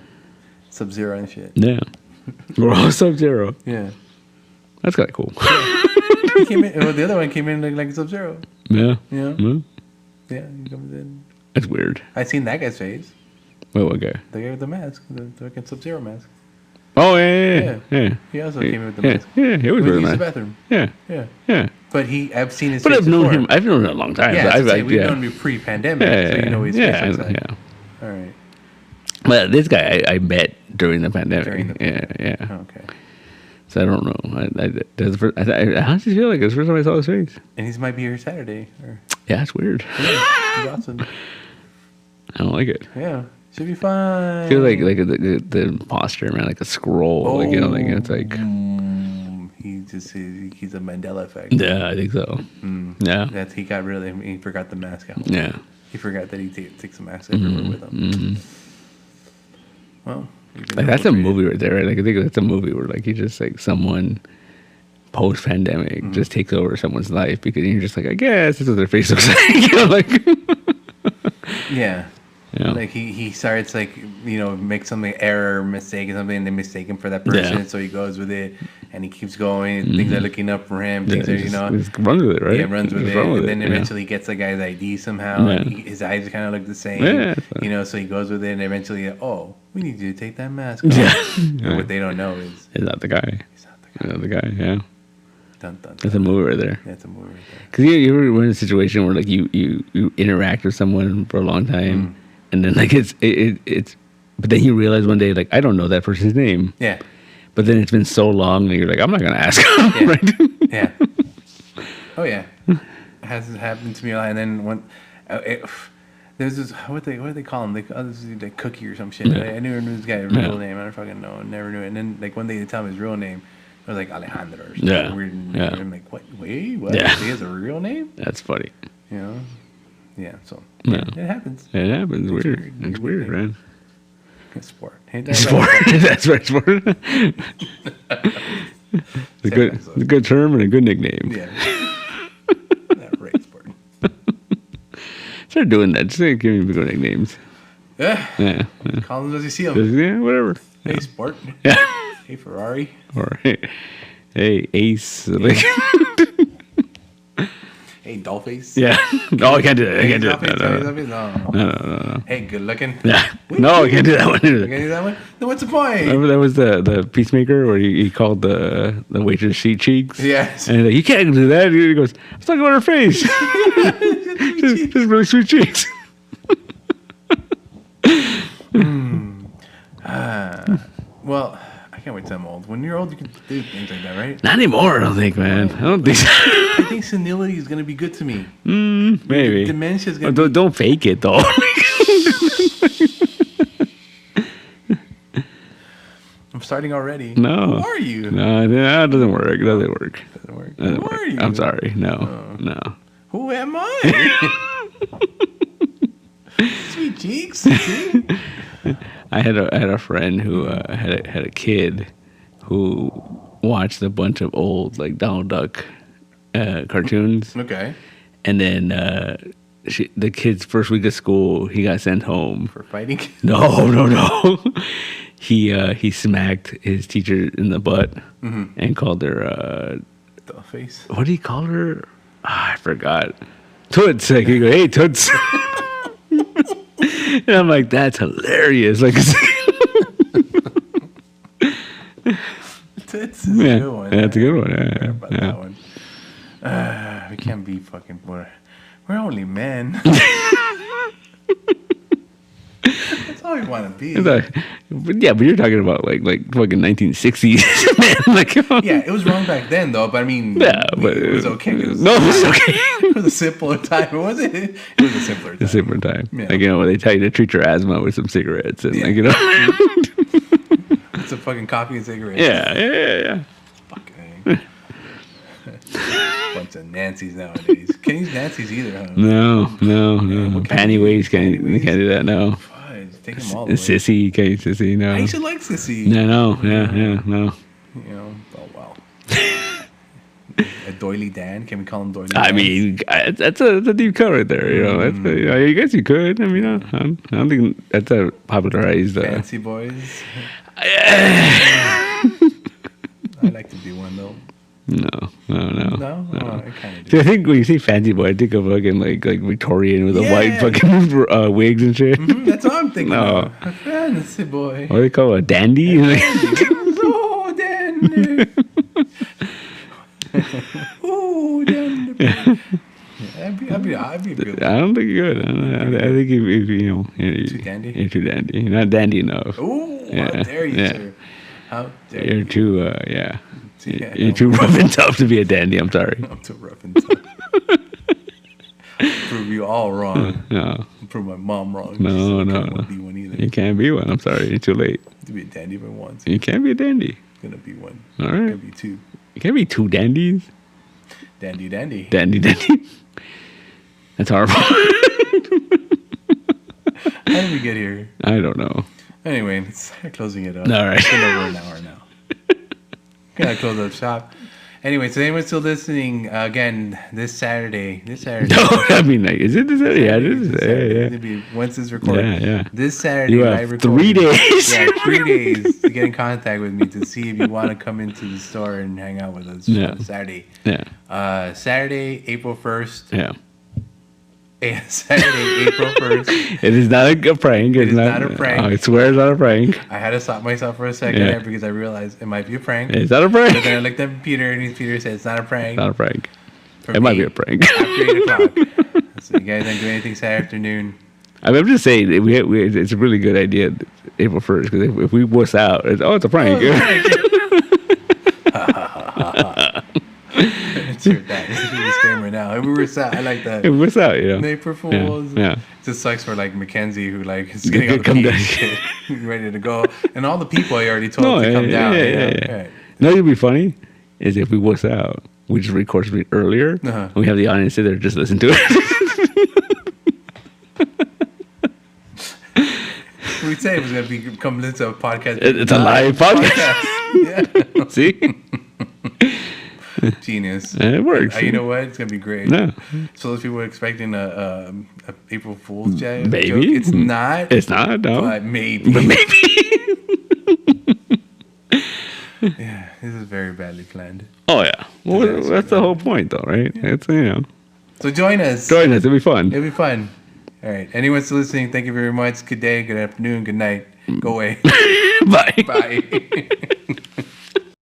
S1: Sub-Zero and shit.
S2: Yeah. We're all Sub-Zero.
S1: Yeah.
S2: That's kind of cool.
S1: Yeah. He came in. Well, the other one came in like Sub-Zero.
S2: Yeah.
S1: Yeah.
S2: Mm-hmm.
S1: Yeah. He comes in.
S2: That's weird.
S1: I seen that guy's face.
S2: Wait, what guy?
S1: The guy with the mask, the fucking Sub-Zero mask.
S2: Oh yeah.
S1: He also came in with the mask.
S2: Yeah, he always wears a mask.
S1: The bathroom.
S2: Yeah.
S1: But I've seen his.
S2: But
S1: face
S2: I've known
S1: before.
S2: him. I've known him a long time.
S1: Yeah, we've known him pre-pandemic, so you know his face.
S2: Yeah.
S1: All right.
S2: But this guy I met during the pandemic. Yeah.
S1: Okay.
S2: So I don't know. I honestly feel like it's the first time I saw his face.
S1: And he might be here Saturday.
S2: Yeah, it's weird.
S1: Yeah, he's awesome.
S2: I don't like it.
S1: Yeah, should be fine.
S2: I feel like the posture, man, like a scroll.
S1: Oh,
S2: it's like.
S1: He's a Mandela effect.
S2: Yeah, I think so. Yeah.
S1: He got rid of him. He forgot the mask out.
S2: Yeah.
S1: He forgot that he takes the mask everywhere with him. Well.
S2: Like that's a movie right there, right? Like I think that's a movie where like you just like someone post-pandemic just takes over someone's life because you're just like, I guess this is what their face looks like.
S1: Yeah. Like he starts like make something mistake or something, and they mistake him for that person, so he goes with it and he keeps going. Things are looking up for him. Things are
S2: just runs with it, right?
S1: Yeah, runs with it, and then eventually he gets the guy's ID somehow. And his eyes kind of look the same. So he goes with it, and eventually, we need you to take that mask off. But what they don't know is
S2: he's not the guy. He's not the guy. Yeah.
S1: Dun, dun, dun.
S2: That's a movie right there.
S1: Yeah, it's a movie right there.
S2: Because you ever in a situation where like you interact with someone for a long time. And then like it's but then you realize one day like I don't know that person's name.
S1: Yeah.
S2: But then it's been so long and you're like I'm not gonna ask. Right?
S1: Yeah. Oh yeah. It has happened to me a lot. And then there's this what do they call him? This is like Cookie or some shit.
S2: Yeah.
S1: I never knew this guy's real name. I don't fucking know. Never knew it. And then like one day they tell him his real name. It was like Alejandro or something.
S2: Yeah.
S1: Weird.
S2: Yeah.
S1: I'm like, what? Wait, what?
S2: Yeah.
S1: He has a real name?
S2: That's funny.
S1: Yeah, so
S2: it
S1: happens.
S2: It happens. Weird. It's weird, man.
S1: It's sport.
S2: Sport. That's right, sport. It's a good term and a good nickname.
S1: Yeah.
S2: Start doing that. Just give me good nicknames.
S1: Yeah.
S2: Yeah.
S1: Call them as you see them.
S2: Yeah, whatever.
S1: Hey, Sport.
S2: Yeah.
S1: Hey, Ferrari.
S2: Or hey, Ace. Like,
S1: hey, Dollface.
S2: yeah. No, I can't do that. I can't do
S1: Dollface,
S2: that.
S1: No. Hey, good looking.
S2: Yeah. No, I can't do that one either.
S1: You can't do that one? Then what's the point?
S2: Remember that was the Peacemaker where he called the waitress sheet cheeks?
S1: Yes.
S2: And he's like, you can't do that. And he goes, I was talking about her face. Just really sweet cheeks.
S1: Well, I can't wait till I'm old. When you're old, you can do things like that, right?
S2: Not anymore, I don't think, man. I don't think so.
S1: I think senility is going to be good to me.
S2: Maybe.
S1: Dementia is going to be...
S2: Don't fake it, though.
S1: I'm starting already.
S2: No.
S1: Who are you?
S2: No, it doesn't work. It doesn't work.
S1: Doesn't work.
S2: Doesn't
S1: Who
S2: work.
S1: are you?
S2: I'm sorry. No. No.
S1: Who am I? Sweet cheeks. See?
S2: I had a friend who had a kid who watched a bunch of old like Donald Duck cartoons.
S1: Okay.
S2: And then the kid's first week of school, he got sent home
S1: For fighting?
S2: No. He smacked his teacher in the butt and called her
S1: The face.
S2: what did he call her? I forgot. Toots. Like he go, hey Toots. And I'm like, that's hilarious. Like,
S1: That's a good one.
S2: That's a good one.
S1: Yeah, about that one. We can't be fucking. We're only men. That's all we want to be.
S2: But you're talking about like fucking 1960s, man. Like,
S1: Yeah, it was wrong back then, though. But I mean,
S2: but
S1: it was okay. It was
S2: okay.
S1: It was a simpler time, wasn't it? It was a simpler time.
S2: A simpler time.
S1: Yeah.
S2: Like, they tell you to treat your asthma with some cigarettes and like,
S1: It's a fucking coffee and cigarettes.
S2: Yeah.
S1: Fucking bunch of Nancy's nowadays. Can't use Nancy's either, huh?
S2: No.
S1: Pantyways?
S2: Pantyways can't do that. No.
S1: Fudge, take them all the way.
S2: Sissy, can't use Sissy. No.
S1: I used to like Sissy.
S2: No.
S1: You know, oh wow. A doily Dan? Can we call him doily Dan?
S2: I mean, that's a deep cut right there. You know, I guess you could. I mean, I don't think that's a popularized.
S1: Fancy boys. I like to be one though.
S2: No.
S1: No? Oh, I kind of do.
S2: See, I think when you say fancy boy, I think of fucking like Victorian with the white fucking wigs and shit.
S1: That's what I'm thinking.
S2: No.
S1: Of. A fancy boy.
S2: What do they call it? A dandy?
S1: Oh, dandy. Oh, dandy. I'd be a good one.
S2: I don't think you're good. I think if you're
S1: Too dandy?
S2: You're too dandy. You're not dandy enough.
S1: Ooh, how dare you, sir. How dare you.
S2: You're too, You're too rough and tough to be a dandy. I'm sorry.
S1: I'm too rough and tough. Prove you all wrong.
S2: No.
S1: Prove my mom wrong.
S2: No.
S1: I can't be one either.
S2: You can't be one. I'm sorry. You're too late.
S1: To be a dandy even once.
S2: You can't be a dandy.
S1: Gonna be one.
S2: All right.
S1: Gonna be two.
S2: You can't be two dandies.
S1: Dandy.
S2: Dandy. That's horrible.
S1: How did we get here?
S2: I don't know.
S1: Anyway, let's start closing it up.
S2: All right.
S1: It's been over an hour now. Gotta close up shop. Anyway, so anyone still listening, again, this Saturday.
S2: No, I mean, like, is it this Saturday? Yeah, it is.
S1: Saturday. It'll be once it's recorded.
S2: Yeah.
S1: This Saturday,
S2: You
S1: live
S2: have
S1: recording.
S2: 3 days.
S1: Yeah, 3 days to get in contact with me to see if you want to come into the store and hang out with us on Saturday.
S2: Yeah.
S1: Saturday, April 1st.
S2: Yeah.
S1: Saturday, April 1st.
S2: It is not a prank.
S1: It is not a prank.
S2: I swear it's not a prank.
S1: I had to stop myself for a second there because I realized it might be a prank.
S2: It's not a prank.
S1: But then I looked at Peter and Peter said it's not a prank.
S2: Not a prank.
S1: For
S2: It might
S1: me,
S2: be a prank.
S1: After 8 o'clock. So you guys don't do anything Saturday afternoon.
S2: I mean, I'm just saying, it's a really good idea, April 1st, because if we wuss out, it's a prank.
S1: It's your dad. It's a disclaimer now. If we were sad, I like that.
S2: If we wuss out,
S1: April Fools.
S2: Yeah.
S1: It just sucks for like Mackenzie, who like is getting
S2: Come
S1: up
S2: down.
S1: shit, ready to go, and all the people I already told to come down.
S2: Yeah.
S1: Right.
S2: No, it'd be funny is if we wuss out, we just record something earlier, and we have the audience sit there and just listen to it.
S1: We said it was gonna become into a podcast.
S2: It's a live podcast.
S1: Yeah.
S2: See?
S1: Genius.
S2: It works.
S1: You know what? It's gonna be great.
S2: Yeah.
S1: So those people were expecting a April Fool's joke.
S2: Maybe
S1: It's not.
S2: It's not. No.
S1: But maybe. Yeah, this is very badly planned.
S2: Oh yeah. Well, that's the whole point, though, right? Yeah. It's
S1: So join us.
S2: It'll be fun.
S1: It'll be fun. All right. Anyone still listening? Thank you very much. Good day. Good afternoon. Good night. Go away.
S2: Bye.
S1: Bye.